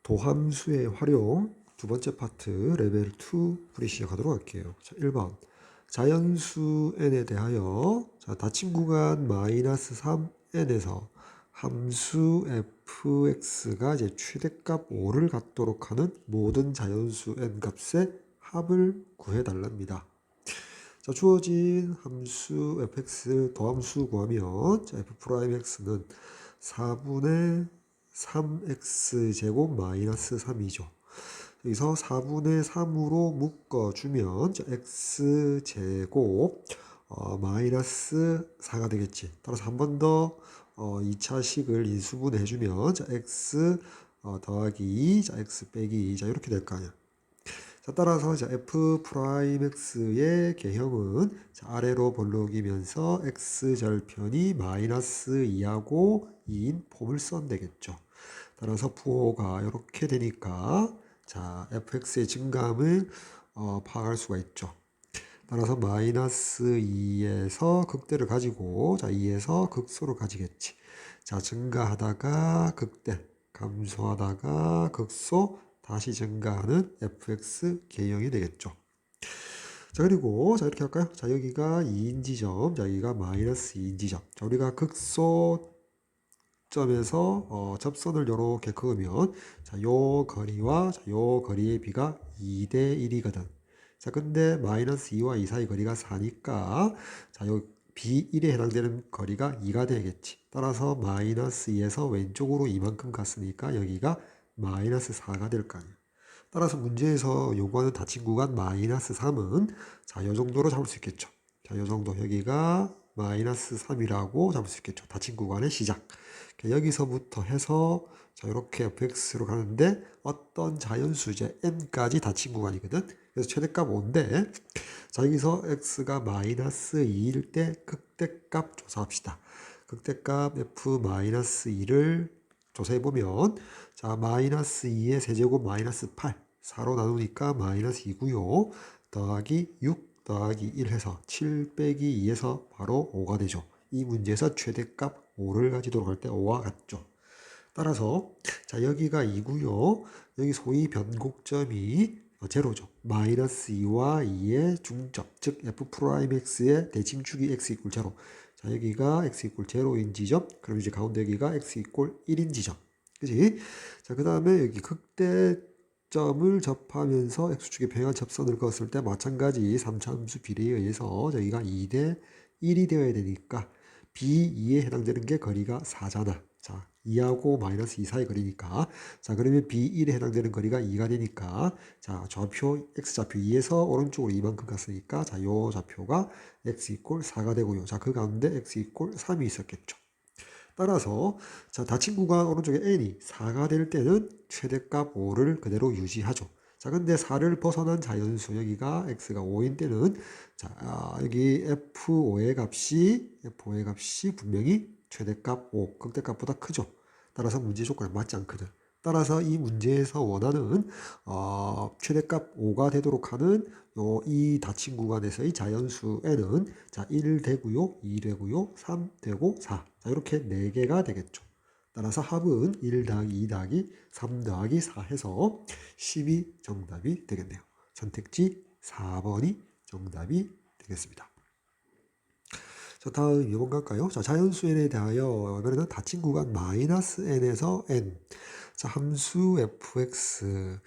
도함수의 활용 두 번째 파트 레벨 2 풀이 시작하도록 할게요. 자, 1번 자연수 n에 대하여 닫힌 구간 마이너스 3n에서 함수 fx가 이제 최대값 5를 갖도록 하는 모든 자연수 n 값의 합을 구해달랍니다. 자, 주어진 함수 fx 도함수 구하면 f'x는 4분의 3x제곱 마이너스 3이죠. 여기서 4분의 3으로 묶어주면 x제곱 마이너스 4가 되겠지. 따라서 한 번 더 2차 식을 인수분해 해주면 x 더하기 2, x 빼기 2, 이렇게 될 거 아니야. 자, 따라서 f'x의 개형은 아래로 볼록이면서 x절편이 마이너스 2하고 2인 폼을 써면 되겠죠. 따라서 부호가 이렇게 되니까 fx의 증감을 파악할 수가 있죠. 따라서 마이너스 2에서 극대를 가지고 2에서 극소를 가지겠지. 증가하다가 극대, 감소하다가 극소, 다시 증가하는 fx 개형이 되겠죠. 그리고 이렇게 할까요? 여기가 2인 지점, 여기가 마이너스 2인 지점. 우리가 극소 점에서 접선을 이렇게 그으면 요 거리와 요 거리의 비가 2대 1이거든. 근데 마이너스 2와 2 사이 거리가 4니까 요 B1에 해당되는 거리가 2가 되겠지. 따라서 마이너스 2에서 왼쪽으로 이만큼 갔으니까 여기가 마이너스 4가 될 거 아니야. 따라서 문제에서 요구하는 닫힌 구간 마이너스 3은 요 정도로 잡을 수 있겠죠. 요 정도 여기가 마이너스 3이라고 잡을 수 있겠죠. 닫힌 구간의 시작. 여기서부터 해서 이렇게 fx로 가는데 어떤 자연수제 n까지 닫힌 구간이거든. 그래서 최대값 5인데 여기서 x가 마이너스 2일 때 극대값 조사합시다. 극대값 f-2를 조사해보면 마이너스 2의 세제곱 마이너스 8 4로 나누니까 마이너스 2고요. 더하기 6 더하기 1 해서 7 빼기 2에서 바로 5가 되죠. 이 문제에서 최대값 5를 가지도록 할 때 5와 같죠. 따라서 여기가 2고요. 여기 소위 변곡점이 제로죠. 마이너스 2와 2의 중점, 즉 f'x의 대칭축이 x 이퀄 제로. 여기가 x 이퀄 제로인 지점. 그럼 이제 가운데 여기가 x 이퀄 1인 지점. 그지? 그 다음에 여기 극대점을 접하면서 x축의 평행한 접선을 그었을 때 마찬가지 3차 함수 비례에 의해서 여기가 2대 1이 되어야 되니까 B2에 해당되는 게 거리가 4잖아. 2하고 마이너스 2 사이 거리니까. 그러면 B1에 해당되는 거리가 2가 되니까. 좌표, X좌표 2에서 오른쪽으로 이만큼 갔으니까. 요 좌표가 X 이퀄 4가 되고요. 그 가운데 X 이퀄 3이 있었겠죠. 따라서, 닫힌 구간 오른쪽에 N이 4가 될 때는 최대값 5를 그대로 유지하죠. 근데 4를 벗어난 자연수, 여기가 x가 5인 때는, 여기 f5의 값이 분명히 최대값 5, 극대값보다 크죠. 따라서 문제 조건에 맞지 않거든. 따라서 이 문제에서 원하는, 최대값 5가 되도록 하는 이 닫힌 구간에서의 자연수 n은, 1 되고요, 2 되고요, 3 되고, 4. 이렇게 4개가 되겠죠. 따라서 합은 1 더하기 2 더하기 3 더하기 4 해서 10이 정답이 되겠네요. 선택지 4번이 정답이 되겠습니다. 다음 2번 갈까요? 자연수 n에 대하여 이번에는 닫힌 구간 마이너스 n에서 n. 함수 fx의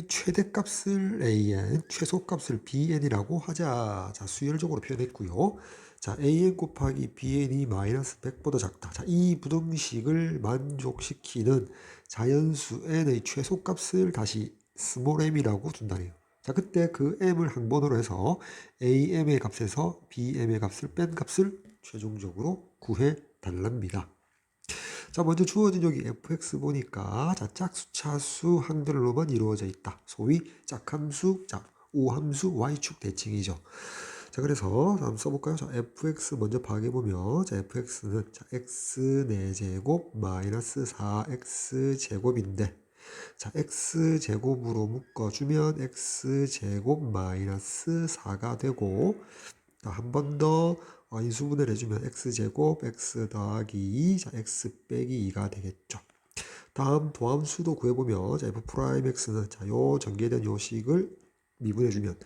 최대값을 an, 최소값을 bn이라고 하자. 수열적으로 표현했고요. an 곱하기 bn이 마이너스 100보다 작다. 이 부등식을 만족시키는 자연수 n의 최소값을 다시 스몰 m이라고 둔다네요. 그때 그 m을 항번호로 해서 am의 값에서 bm의 값을 뺀 값을 최종적으로 구해 달랍니다. 먼저 주어진 여기 fx 보니까 짝수, 차수, 항들로만 이루어져 있다. 소위 짝함수, 우함수, y축 대칭이죠. 그래서 한번 써볼까요? fx 먼저 파악해보면 fx는 x 4제곱 마이너스 4x제곱인데 x제곱으로 묶어주면 x제곱 마이너스 4가 되고 한 번 더 인수분해를 해주면 x제곱 x 더하기 2, x 빼기 2가 되겠죠. 다음 도함수도 구해보면 자, f 프라임 x는 자, 요 전개된 요 식을 미분해주면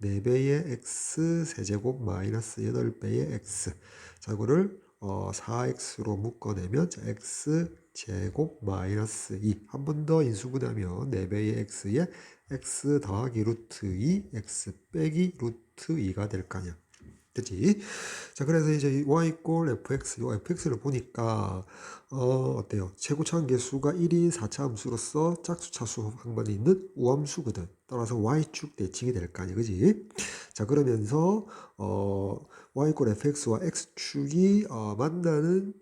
4배의 x 세제곱 마이너스 8배의 x. 자, 이거를 4x로 묶어내면 자, x 제곱 마이너스 2. 한 번 더 인수분해하면 4배의 x에 x 더하기 루트 2, x 빼기 루트 2가 될 거 아니야. 그치? 자, 그래서 이제 y 이꼴 fx, 요 fx를 보니까, 어때요? 최고차함계수가 1인 4차 함수로서 짝수차수 항만에 있는 우함수거든. 따라서 y축 대칭이 될 거 아니야. 그지? 자, 그러면서, y 이꼴 fx와 x축이, 만나는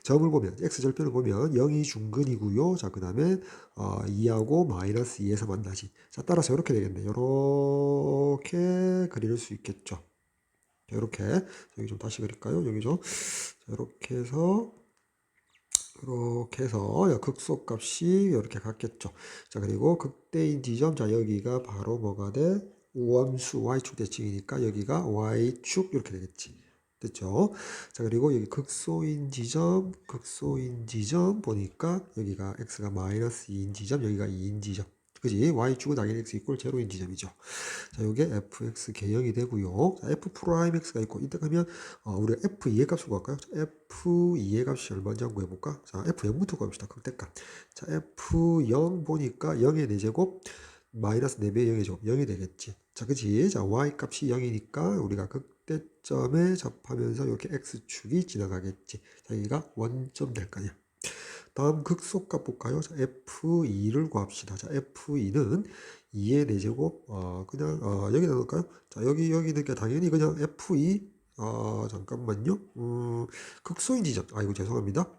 점을 보면 x절편을 보면 0이 중근이고요. 자, 그 다음에 2하고 마이너스 2에서 만나지. 자, 따라서 이렇게 되겠네. 이렇게 그릴 수 있겠죠. 자, 이렇게 여기 좀 다시 그릴까요? 여기 좀 이렇게 해서 이렇게 해서 극소값이 이렇게 같겠죠. 자, 그리고 극대인 지점, 자, 여기가 바로 뭐가 돼? 우함수 y축 대칭이니까 여기가 y축 이렇게 되겠지. 됐죠? 자, 그리고 여기 극소인 지점 보니까 여기가 x가 마이너스 2인 지점, 여기가 2인 지점. 그지? y축은 당연히 x 이꼴 제로인 지점이죠. 자, 요게 fx 개형이 되고요. 자, f 프라임 x가 있고 이때 가면 우리가 f2의 값을 구할까요? 자, f2의 값이 얼마인지 한번 구해볼까? 자, f0부터 구합시다. 극대값. 자, f0 보니까 0의 4제곱 마이너스 4배의 0의 제곱 0이 되겠지. 자, 그치? 자, y 값이 0이니까 우리가 극대점에 접하면서 이렇게 x축이 지나가겠지. 자, 여기가 원점 될 거 아니야. 다음 극소값 볼까요? 자, f2를 구합시다. 자, f2는 2의 4제곱, 그냥, 여기다 넣을까요? 자, 여기 넣으니까 당연히 그냥 f2, 잠깐만요. 극소인 지점, 아이고, 죄송합니다.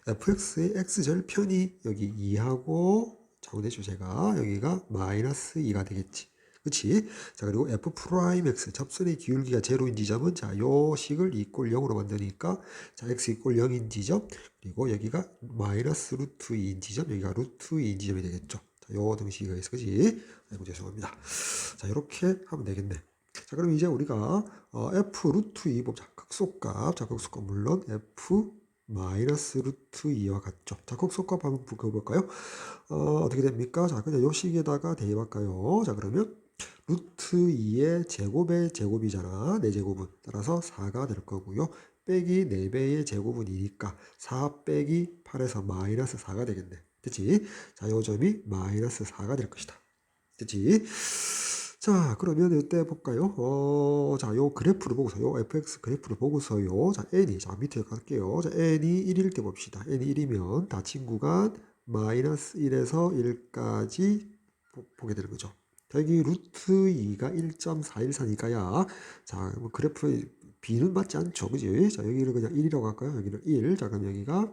fx의 x절편이 여기 2하고, 잘못했죠, 제가. 여기가 마이너스 2가 되겠지. 그치? 자, 그리고 f 프라임 x, 접선의 기울기가 제로인 지점은, 자, 요 식을 2 꼴 0으로 만드니까, 자, x 이꼴 0인 지점, 그리고 여기가 마이너스 루트 2인 지점, 여기가 루트 2인 지점이 되겠죠. 자, 요 등식이 있어, 그지? 아이고, 죄송합니다. 자, 이렇게 하면 되겠네. 자, 그럼 이제 우리가, f 루트 2 보자. 극소값, 자, 극소값 물론 f 마이너스 루트 2와 같죠. 자, 극소값 한번 볼까요? 어떻게 됩니까? 자, 그냥 요 식에다가 대입할까요? 자, 그러면 루트 2의 제곱의 제곱이잖아. 4제곱은. 따라서 4가 될 거고요. 빼기 4배의 제곱은 2니까 4 빼기 8에서 마이너스 4가 되겠네. 됐지? 자, 요 점이 마이너스 4가 될 것이다. 됐지? 자, 그러면 이때 볼까요? 자, 요 그래프를 보고서, 요 fx 그래프를 보고서요. 자, n이, 자, 밑에 갈게요. 자, n이 1일 때 봅시다. n이 1이면 닫힌 구간 마이너스 1에서 1까지 보게 되는 거죠. 자, 여기 루트 2가 1.414니까야. 자, 뭐 그래프의 b는 맞지 않죠. 그지? 자, 여기를 그냥 1이라고 할까요? 여기를 1. 자, 그럼 여기가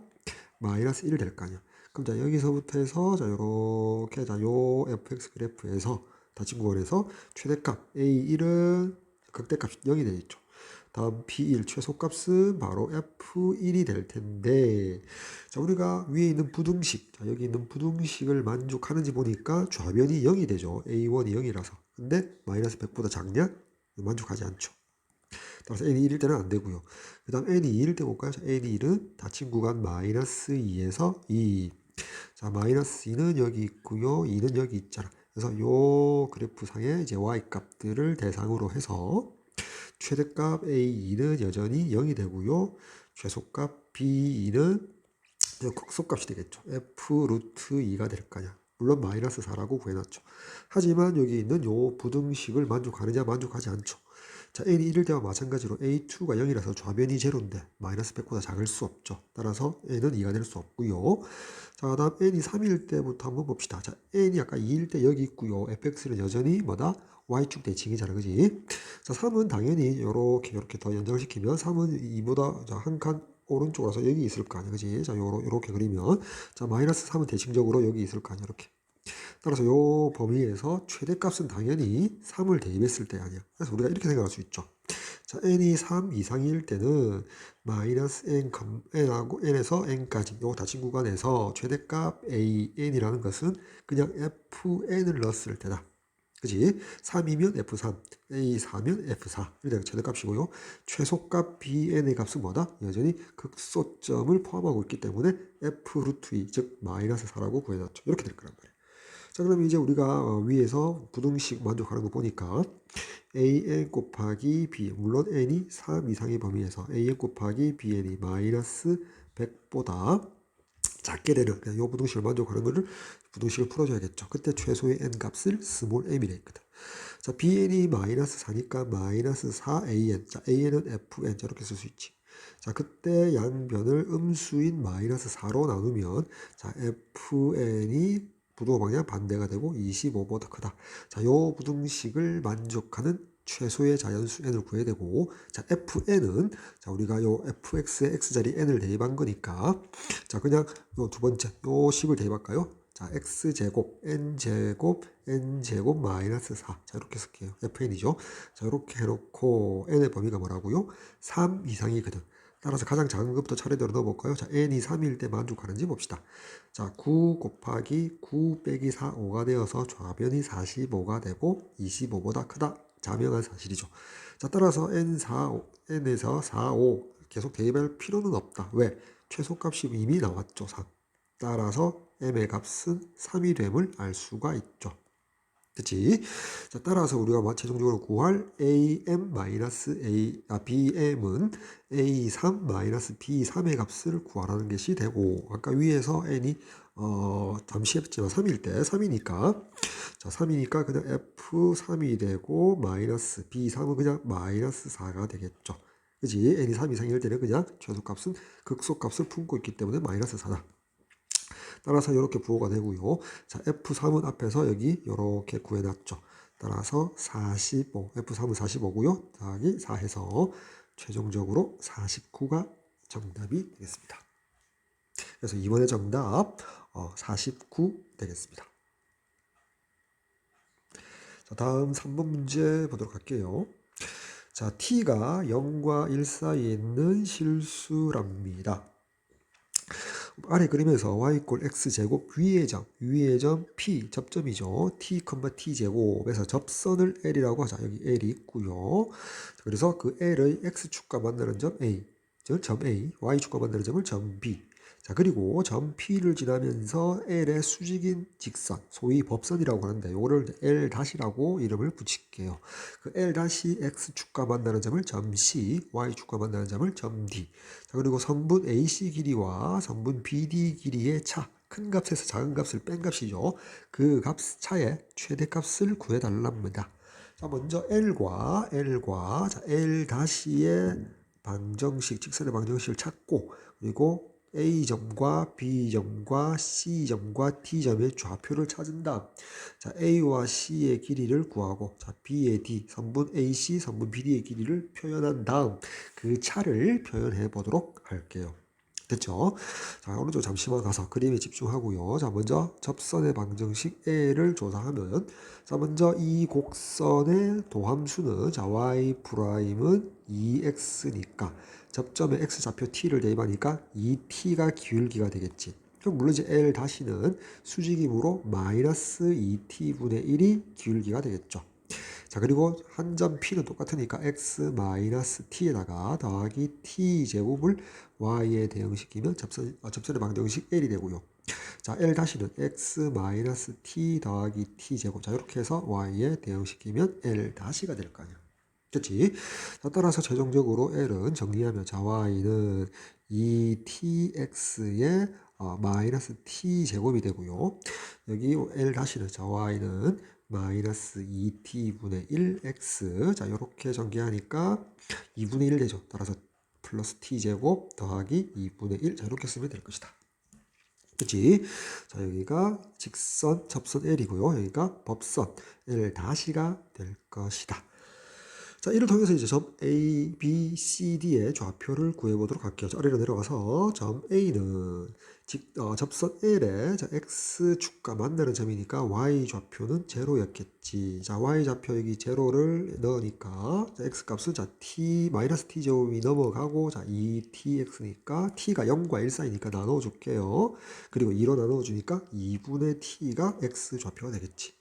마이너스 1 될 거 아니야. 그럼 자, 여기서부터 해서, 자, 요렇게, 자, 요 fx 그래프에서 닫힌 구간에서 최대값 A1은 극대값 0이 되겠죠. 다음 P1 최소값은 바로 F1이 될 텐데, 자, 우리가 위에 있는 부등식, 자, 여기 있는 부등식을 만족하는지 보니까 좌변이 0이 되죠. A1이 0이라서. 근데 마이너스 100보다 작냐? 만족하지 않죠. 따라서 n이 1일 때는 안 되고요. 그 다음 n이 2일 때 볼까요? 자, n이 1은 닫힌 구간 마이너스 2에서 2. 자, 마이너스 2는 여기 있고요. 2는 여기 있잖아. 그래서 요 그래프 상에 이제 y 값들을 대상으로 해서 최대값 A2는 여전히 0이 되고요. 최소값 B2는 극소값이 되겠죠. F 루트 2가 될 거냐. 물론 마이너스 4라고 구해놨죠. 하지만 여기 있는 요 부등식을 만족하느냐 만족하지 않죠. 자, n이 1일 때와 마찬가지로 a2가 0이라서 좌변이 제로인데 마이너스 100보다 작을 수 없죠. 따라서 n은 2가 될 수 없고요. 자, 다음 n이 3일 때부터 한번 봅시다. 자, n이 아까 2일 때 여기 있고요. fx는 여전히 뭐다? y축 대칭이잖아. 그지? 자, 3은 당연히 요렇게 더 연장을 시키면 3은 2보다 한 칸 오른쪽으로 와서 여기 있을 거 아니야. 그지? 자, 요렇게 그리면 자, 마이너스 3은 대칭적으로 여기 있을 거 아니야. 이렇게. 따라서 요 범위에서 최대값은 당연히 3을 대입했을 때 아니야. 그래서 우리가 이렇게 생각할 수 있죠. 자, n이 3 이상일 때는 마이너스 n하고 n에서 n까지 요 닫힌 구간에서 최대값 a n이라는 것은 그냥 fn을 넣었을 때다. 그지? 3이면 F3, A4면 F4. 이렇게 최대값이고요. 최소값 Bn의 값은 뭐다? 여전히 극소점을 포함하고 있기 때문에 F 루트 2, 즉 마이너스 4라고 구해놨죠. 이렇게 될 거란 말이에요. 자, 그럼 이제 우리가 위에서 부등식 만족하는 거 보니까 an 곱하기 b, 물론 n이 3 이상의 범위에서 an 곱하기 bn이 마이너스 100보다 작게 되는 그냥 요 부등식을 만족하는 거를 부등식을 풀어줘야겠죠. 그때 최소의 n 값을 스몰 m이라 했거든. 자, bn이 마이너스 4니까 마이너스 4an. 자, an은 fn 이렇게 쓸 수 있지. 자, 그때 양변을 음수인 마이너스 4로 나누면 자, fn이 부도 방향 반대가 되고 25보다 크다. 자, 요 부등식을 만족하는 최소의 자연수 n을 구해야 되고, 자, fn은 자, 우리가 요 fx의 x자리 n을 대입한 거니까 자, 그냥 요 두 번째 요 10을 대입할까요? 자, x제곱 n제곱 마이너스 4. 자, 이렇게 쓸게요. fn이죠. 자, 이렇게 해놓고 n의 범위가 뭐라고요? 3 이상이거든. 따라서 가장 작은 것부터 차례대로 넣어볼까요? 자, n이 3일 때 만족하는지 봅시다. 자, 9 곱하기 9 빼기 4, 5가 되어서 좌변이 45가 되고 25보다 크다. 자명한 사실이죠. 자, 따라서 n에서 4, 5 계속 대입할 필요는 없다. 왜? 최소값이 이미 나왔죠. 3. 따라서 m의 값은 3이 됨을 알 수가 있죠. 그치? 자, 따라서 우리가 최종적으로 구할 BM은 A3-B3의 값을 구하라는 것이 되고, 아까 위에서 n이 잠시 했지만 3일 때 3이니까 자, 3이니까 그냥 F3이 되고 마이너스 B3은 그냥 마이너스 4가 되겠죠. 그지? n이 3 이상일 때는 그냥 최소값은 극소값을 품고 있기 때문에 마이너스 4다. 따라서 이렇게 부호가 되고요. 자, F3은 앞에서 여기 이렇게 구해놨죠. 따라서 45, F3은 45고요. 더하기 4 해서 최종적으로 49가 정답이 되겠습니다. 그래서 이번에 정답 49 되겠습니다. 자, 다음 3번 문제 보도록 할게요. 자, t가 0과 1 사이에 있는 실수랍니다. 아래 그림에서 y 꼴 x제곱 위의 점 p 접점이죠. t, t제곱에서 접선을 l이라고 하자. 여기 l이 있고요. 그래서 그 l의 x축과 만나는 점 a, 즉 점 a, y축과 만나는 점을 점 b. 자, 그리고 점 P를 지나면서 L의 수직인 직선, 소위 법선이라고 하는데 요거를 L-라고 이름을 붙일게요. 그 L-X축과 만나는 점을 점 C, Y축과 만나는 점을 점 D. 자, 그리고 선분 AC 길이와 선분 BD 길이의 차, 큰 값에서 작은 값을 뺀 값이죠. 그 값 차의 최대값을 구해달랍니다. 자, 먼저 L과 자, L-의 방정식, 직선의 방정식을 찾고, 그리고 A점과 B점과 C점과 D점의 좌표를 찾은 다음, 자, A와 C의 길이를 구하고, 자, B의 D, 선분 AC, 선분 BD의 길이를 표현한 다음, 그 차를 표현해 보도록 할게요. 됐죠? 자, 오른쪽 잠시만 가서 그림에 집중하고요. 자, 먼저 접선의 방정식 A를 조사하면, 자, 먼저 이 곡선의 도함수는, 자, y''은 2x니까, 접점의 x좌표 t를 대입하니까 2t가 기울기가 되겠지. 그럼 물론 이제 L-는 수직이므로 마이너스 2t분의 1이 기울기가 되겠죠. 자, 그리고 한 점 P는 똑같으니까 x-t에다가 더하기 t제곱을 y에 대응시키면 접선의 방정식 L이 되고요. 자, L-는 x-t 더하기 t제곱. 자, 이렇게 해서 y에 대응시키면 L-가 될 거 아니야. 그치? 자, 따라서 최종적으로 L은 정리하면 자, y는 2tx의 마이너스 t제곱이 되고요. 여기 L-는 자, y는 마이너스 2t분의 1x. 자, 이렇게 전개하니까 2분의 1 되죠. 따라서 플러스 t제곱 더하기 2분의 1. 자, 이렇게 쓰면 될 것이다. 그치? 자, 여기가 직선, 접선 L이고요. 여기가 법선 L-가 될 것이다. 자, 이를 통해서 이제 점 A, B, C, D의 좌표를 구해보도록 할게요. 자, 아래로 내려가서 점 A는 접선 L의 자, X축과 만나는 점이니까 Y 좌표는 제로였겠지. 자, Y 좌표 여기 제로를 넣으니까 자, X 값은 자, T, 마이너스 T 제곱이 넘어가고 자, 2TX니까 T가 0과 1 사이니까 나눠줄게요. 그리고 2로 나눠주니까 2분의 T가 X 좌표가 되겠지.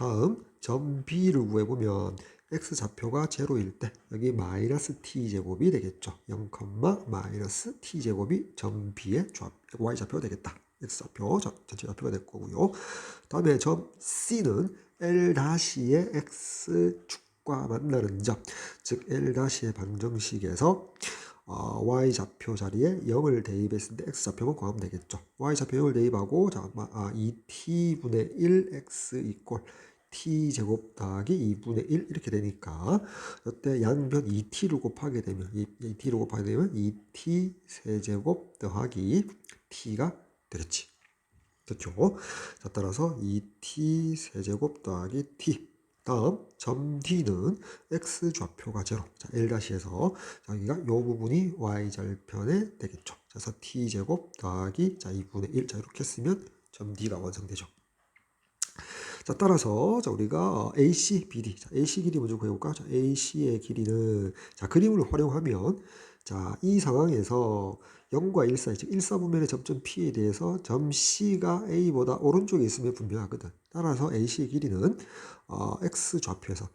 다음 점 B를 구해보면 x좌표가 제로일 때 여기 마이너스 t제곱이 되겠죠. 0, 마이너스 t제곱이 점 B의 y좌표가 되겠다. x좌표 전체 좌표가 될 거고요. 다음에 점 C는 L-의 x축과 만나는 점, 즉 L-의 방정식에서 y좌표 자리에 0을 대입했을 때 x좌표만 구하면 되겠죠. y좌표 0을 대입하고 2t분의 1x 이꼴 t제곱 더하기 2분의 1 이렇게 되니까 이때 양변 2t를 곱하게 되면 2t를 곱하게 되면 2t 세제곱 더하기 t가 되겠지. 됐죠? 자, 따라서 2t 세제곱 더하기 t. 다음 점 D는 x좌표가 제로. 자, L-에서 여기가 이 부분이 y절편에 되겠죠. 그래서 t제곱 더하기 2분의 1. 자, 이렇게 쓰면 점 D가 완성되죠. 자, 따라서 우리가 AC, BD. 자, AC 길이 먼저 구해볼까? 자, AC의 길이는 그림을 활용하면 이 상황에서 0과 1 사이, 즉 1사분면의 점점 P에 대해서 점 C가 A보다 오른쪽에 있으면 분명하거든. 따라서 AC의 길이는 X좌표에서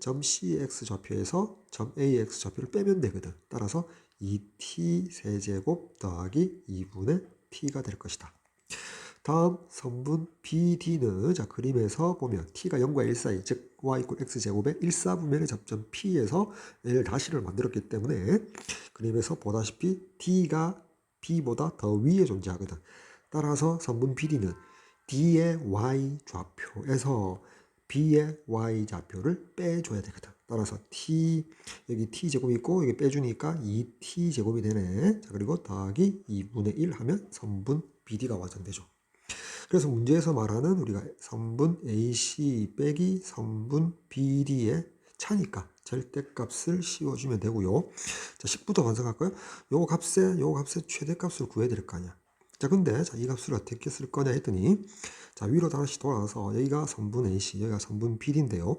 점 C의 X좌표에서 점 A의 X좌표를 빼면 되거든. 따라서 2T 세제곱 더하기 2분의 T가 될 것이다. 다음 선분 BD는 그림에서 보면 T가 0과 1 사이, 즉 Y = X제곱의 1사분면의 접점 P에서 L-를 만들었기 때문에 그림에서 보다시피 D가 B보다 더 위에 존재하거든. 따라서 선분 BD는 D의 Y좌표에서 B의 Y좌표를 빼줘야 되거든. 따라서 여기 T제곱이 있고 여기 빼주니까 2T제곱이 되네. 자, 그리고 더하기 2분의 1 하면 선분 BD가 완성되죠. 그래서 문제에서 말하는 우리가 선분 AC 빼기 선분 BD의 차니까 절대값을 씌워주면 되고요. 자, 10부터 완성할까요? 요 값의 최대값을 구해야 될 거 아니야. 자, 근데 이 값을 어떻게 쓸 거냐 했더니 위로 다시 돌아와서 여기가 선분 AC, 여기가 선분 BD인데요.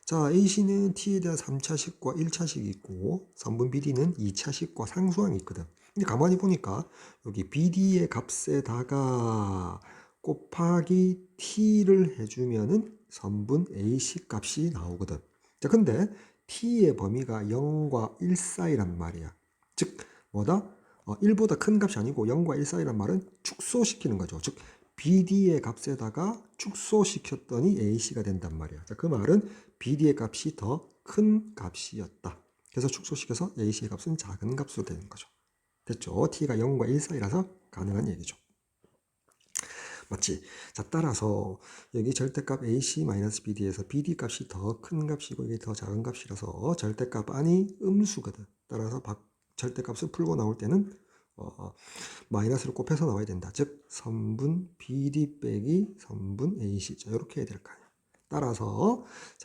자, AC는 T에 대한 3차식과 1차식이 있고 선분 BD는 2차식과 상수항이 있거든. 근데 가만히 보니까 여기 BD의 값에다가 곱하기 t를 해주면은 선분 AC 값이 나오거든. 자, 근데 t의 범위가 0과 1 사이란 말이야. 즉, 뭐다? 1보다 큰 값이 아니고 0과 1 사이란 말은 축소시키는 거죠. 즉, BD의 값에다가 축소시켰더니 AC가 된단 말이야. 자, 그 말은 BD의 값이 더 큰 값이었다. 그래서 축소시켜서 AC의 값은 작은 값으로 되는 거죠. 됐죠? T가 0과 1 사이라서 가능한 얘기죠. 맞지? 자, 따라서 여기 절대값 AC-BD에서 BD 값이 더 큰 값이고 이게 더 작은 값이라서 절대값 안이 음수거든. 따라서 절대값을 풀고 나올 때는 마이너스를 곱해서 나와야 된다. 즉 선분 BD 빼기 선분 AC. 자, 이렇게 해야 될 거 아니야. 따라서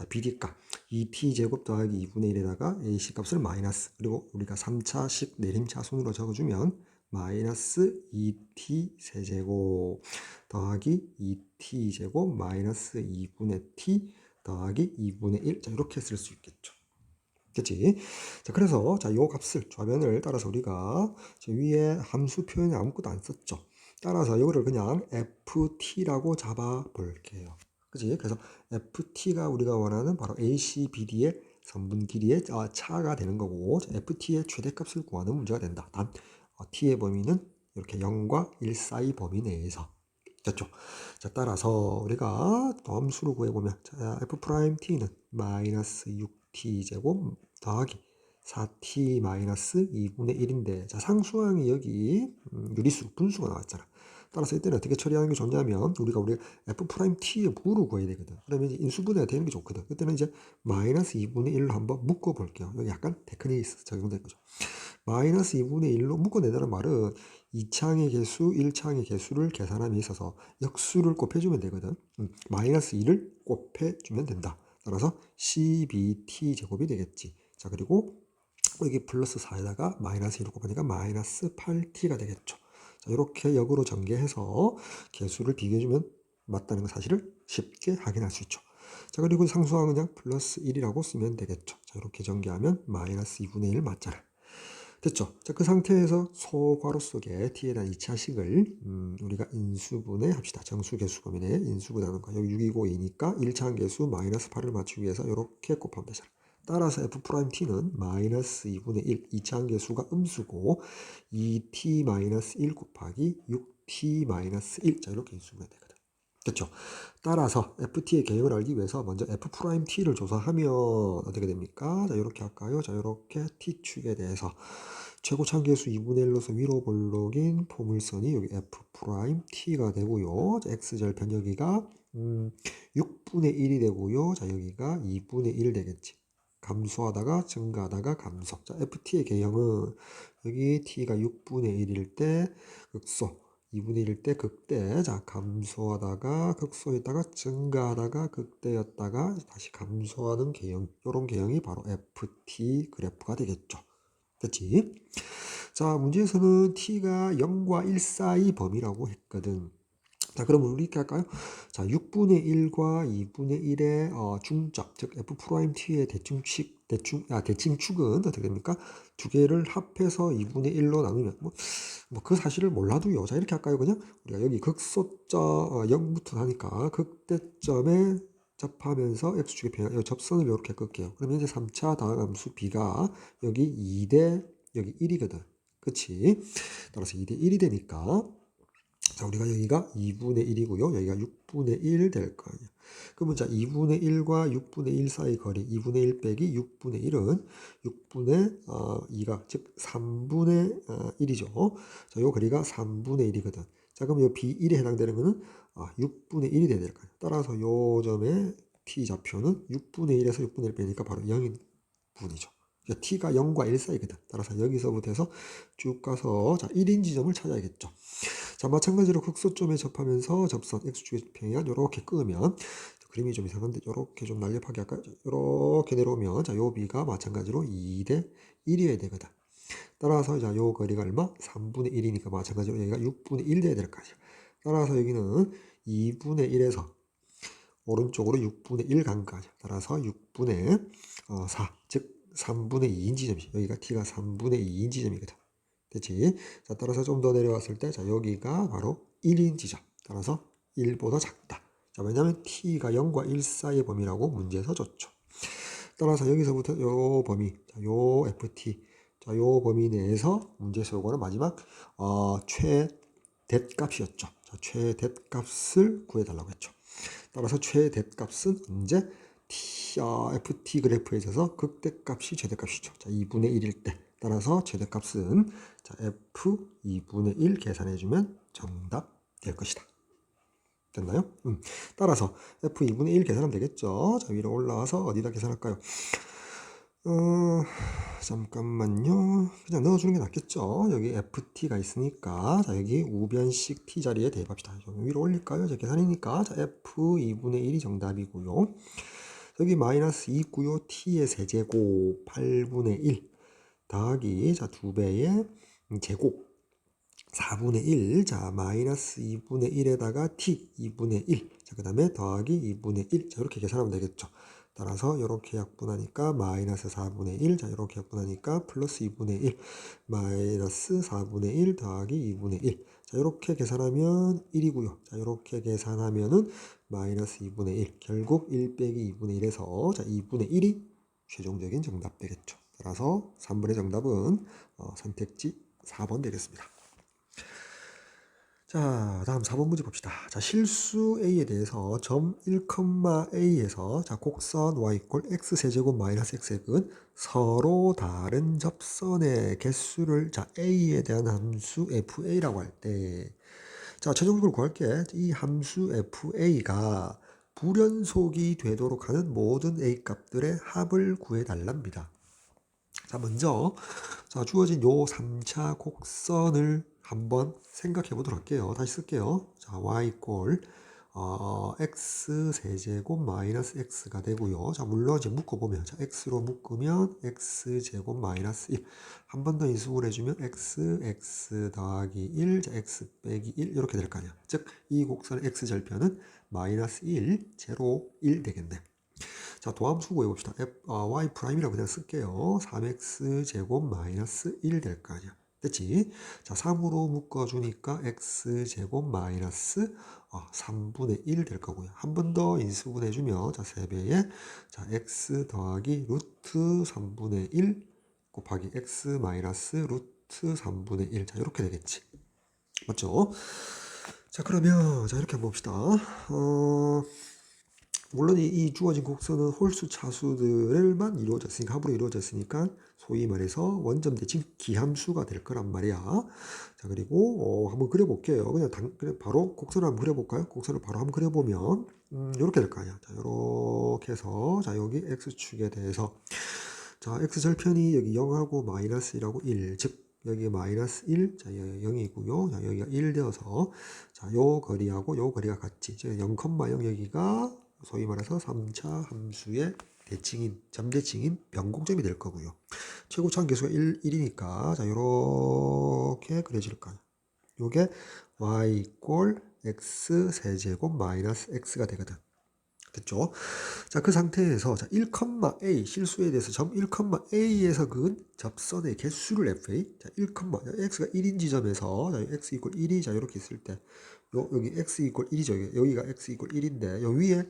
BD 값 2t제곱 더하기 2분의 1에다가 AC 값을 마이너스, 그리고 우리가 3차식 내림차순으로 적어주면 마이너스 2t 세제곱 더하기 2t제곱 마이너스 2분의 t 더하기 2분의 1. 자, 이렇게 쓸 수 있겠죠. 그치? 자, 그래서 요 값을 좌변을 따라서 우리가 위에 함수 표현에 아무것도 안 썼죠. 따라서 이거를 그냥 ft라고 잡아 볼게요. 그치? 그래서 ft가 우리가 원하는 바로 ACBD의 선분 길이의 차가 되는 거고, ft의 최대값을 구하는 문제가 된다. 단 t의 범위는 이렇게 0과 1 사이 범위 내에서. 됐죠? 자, 따라서 우리가 함수로 구해보면 f't는 마이너스 6t제곱 더하기 4t 마이너스 2분의 1인데, 상수항이 여기 유리수 분수가 나왔잖아. 따라서 이때는 어떻게 처리하는 게 좋냐면 우리 f't의 부를 구해야 되거든. 그러면 이제 인수분해가 되는 게 좋거든. 그때는 이제 마이너스 2분의 1로 한번 묶어 볼게요. 여기 약간 테크닉이 적용된 거죠. 마이너스 2분의 1로 묶어내다는 말은 2창의 개수, 1창의 개수를 계산함에 있어서 역수를 곱해주면 되거든. 마이너스 2를 곱해주면 된다. 따라서 CBT 제곱이 되겠지. 자, 그리고 여기 플러스 4에다가 마이너스 2를 곱하니까 마이너스 8t가 되겠죠. 자, 이렇게 역으로 전개해서 개수를 비교해주면 맞다는 사실을 쉽게 확인할 수 있죠. 자, 그리고 상수항은 그냥 플러스 1이라고 쓰면 되겠죠. 자, 이렇게 전개하면 마이너스 2분의 1 맞잖아. 됐죠? 자, 그 상태에서 소괄호 속에 t에 대한 2차식을 우리가 인수분해 합시다. 정수계수범위내 인수분해하는 거. 여기 6이고 2니까 1차 함계수 마이너스 8을 맞추기 위해서 이렇게 곱하면 되잖아. 따라서 f't는 마이너스 2분의 1, 2차 함계수가 음수고 2t 마이너스 1 곱하기 6t 마이너스 1. 자, 이렇게 인수분해 되거든. 됐죠? 따라서 ft의 개형을 알기 위해서 먼저 f't를 조사하면 어떻게 됩니까? 자, 이렇게 할까요? 자, 이렇게 t축에 대해서 최고차계수 2분의 1로서 위로 볼록인 포물선이 여기 f't가 되고요. 자, x절편 여기가 6분의 1이 되고요. 자, 여기가 2분의 1 되겠지. 감소하다가 증가하다가 감소. 자, ft의 개형은 여기 t가 6분의 1일 때 극소, 2분의 1일 때 극대. 자, 감소하다가 극소했다가 증가하다가 극대였다가 다시 감소하는 개형. 이런 개형이 바로 ft 그래프가 되겠죠. 됐지? 자, 문제에서는 t가 0과 1 사이 범위라고 했거든. 자, 그러면 우리 이렇게 할까요? 자, 6분의 1과 2분의 1의 중점, 즉 f't의 대칭축은 어떻게 됩니까? 두 개를 합해서 2분의 1로 나누면 그 사실을 몰라도요. 자, 이렇게 할까요? 그냥 우리가 여기 극소점 0부터 하니까 극대점에 접하면서 x축의 평행, 이 접선을 이렇게 끌게요. 그러면 이제 3차 다함수 b가 여기 2대 여기 1이거든. 그치? 따라서 2대 1이 되니까 자, 우리가 여기가 2분의 1이고요. 여기가 6분의 1 될 거 아니야. 그러면 자, 2분의 1과 6분의 1 사이 거리 2분의 1 빼기 6분의 1은 6분의 2가 즉 3분의 1이죠. 자, 요 거리가 3분의 1이거든. 자, 그럼 요 B1에 해당되는 거는 6분의 1이 돼야 될 거예요. 따라서 요 점의 t 좌표는 6분의 1에서 6분의 1 빼니까 바로 0인 분이죠. t가 0과 1 사이거든. 따라서 여기서부터 해서 쭉 가서 자, 1인 지점을 찾아야겠죠. 자, 마찬가지로 극소점에 접하면서 접선 x축의 평행한 이렇게 끄면 그림이 좀 이상한데 이렇게 좀 날렵하게 할까요? 이렇게 내려오면 자, 요 b가 마찬가지로 2대 1이어야 되거든. 따라서 자, 요 거리가 얼마? 3분의 1이니까 마찬가지로 여기가 6분의 1 돼야 될 거죠. 따라서 여기는 2분의 1에서 오른쪽으로 6분의 1 간 거죠. 따라서 6분의 4, 즉 3분의 2인 지점이 여기가 t가 3분의 2인 지점이거든. 됐지? 자, 따라서 좀 더 내려왔을 때, 자, 여기가 바로 1인 지점. 따라서 1보다 작다. 자, 왜냐면 t가 0과 1 사이의 범위라고 문제에서 줬죠. 따라서 여기서부터 요 범위, 자, 요 ft, 자, 요 범위 내에서 문제에서 요거는 마지막 최대값이었죠. 자, 최대값을 구해달라고 했죠. 따라서 최대값은 언제 ft 그래프에 있어서 극대값이 최대값이죠. 자, 2분의 1일 때. 따라서 최대값은 자, f 2분의 1 계산해주면 정답 될 것이다. 됐나요? 따라서 f 2분의 1 계산하면 되겠죠. 자, 위로 올라와서 어디다 계산할까요? 잠깐만요. 그냥 넣어주는 게 낫겠죠. 여기 ft가 있으니까 자, 여기 우변식 t 자리에 대입합시다. 위로 올릴까요? 자, 계산이니까 자, f 2분의 1이 정답이고요. 여기 마이너스 2 있고요. t의 세제곱 8분의 1 더하기 자 2배의 제곱 4분의 1. 자, 마이너스 2분의 1에다가 t 2분의 1. 자, 그 다음에 더하기 2분의 1. 자, 이렇게 계산하면 되겠죠. 따라서 이렇게 약분하니까 마이너스 4분의 1. 자, 이렇게 약분하니까 플러스 2분의 1. 마이너스 4분의 1 더하기 2분의 1. 자, 이렇게 계산하면 1이고요. 자, 이렇게 계산하면은 마이너스 2분의 1. 결국 1 빼기 2분의 1에서 자, 2분의 1이 최종적인 정답 되겠죠. 따라서 3번의 정답은 선택지 4번 되겠습니다. 자, 다음 4번 문제 봅시다. 자, 실수 A에 대해서 점 1,A에서 자, 곡선 y = x세제곱 마이너스 x제곱은 서로 다른 접선의 개수를 자, A에 대한 함수 FA라고 할 때, 자, 최종적으로 구할게. 이 함수 FA가 불연속이 되도록 하는 모든 A 값들의 합을 구해달랍니다. 자, 먼저 자, 주어진 요 3차 곡선을 한번 생각해 보도록 할게요. 다시 쓸게요. 자, y 꼴 x 세제곱 마이너스 x가 되고요. 자, 물론 이제 묶어보면 자, x로 묶으면 x 제곱 마이너스 1. 한 번 더 인수분해 해주면 x 더하기 1, 자, x 빼기 1 이렇게 될 거 아니야. 즉, 이 곡선의 x 절편은 마이너스 1, 제로 1 되겠네. 자, 도함수 구해봅시다. y 프라임이라고 그냥 쓸게요. 3x 제곱 마이너스 1 될 거 아니야. 됐지? 자, 3으로 묶어주니까 x 제곱 마이너스 3분의 1 될 거고요. 한 번 더 인수분해주면, 자, 3배에, 자, x 더하기 루트 3분의 1 곱하기 x 마이너스 루트 3분의 1. 자, 이렇게 되겠지. 맞죠? 자, 그러면, 자, 이렇게 한번 봅시다. 물론 이 주어진 곡선은 홀수 차수들만 이루어졌으니까, 합으로 이루어졌으니까 소위 말해서 원점대 즉 기함수가 될 거란 말이야. 자, 그리고 한번 그려볼게요. 그냥 바로 곡선을 한번 그려볼까요? 곡선을 바로 한번 그려보면 이렇게 될 거 아니야. 자, 이렇게 해서 자, 여기 x축에 대해서 자, x절편이 여기 0하고 마이너스 1하고 1, 즉 여기 마이너스 1, 자, 0이고요. 자, 여기가 1 되어서 자, 요 거리하고 요 거리가 같지. 즉 0,0 여기가 소위 말해서 3차 함수의 대칭인, 점대칭인 변곡점이 될 거고요. 최고차원 계수가 1이니까 자, 요렇게 그려질 거예요. 요게 y 꼴 x 세제곱 마이너스 x가 되거든. 됐죠? 자, 그 상태에서 자, 1,a 실수에 대해서 점 1,a에서 그은 접선의 개수를 fa. 자, 1, x가 1인 지점에서 자, x 이퀄 1이 자, 이렇게 있을 때 여기 x 이퀄 1이죠. 여기가 x 이퀄 1인데 요 위에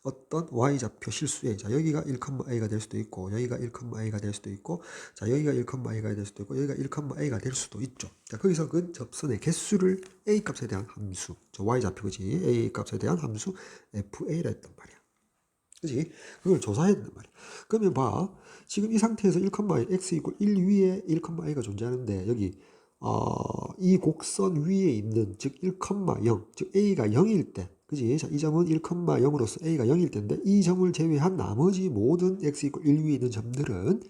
어떤 y좌표 실수에 자, 여기가 1,a가 될 수도 있고 여기가 1,a가 될 수도 있고 자, 여기가 1,a가 될 수도 있고 여기가 1,a가 될 수도 있죠. 자, 거기서 그 접선의 개수를 a 값에 대한 함수, 저 y좌표지 a 값에 대한 함수 fa라 했단 말이야. 그지? 그걸 조사했단 말이야. 그러면 봐. 지금 이 상태에서 1,a, x 이퀄 1 위에 1,a가 존재하는데 여기 이 곡선 위에 있는 즉 1,0, 즉 a가 0일 때, 그지? 자, 이 점은 1,0으로서 a가 0일 때인데 이 점을 제외한 나머지 모든 x 이퀄 1 위에 있는 점들은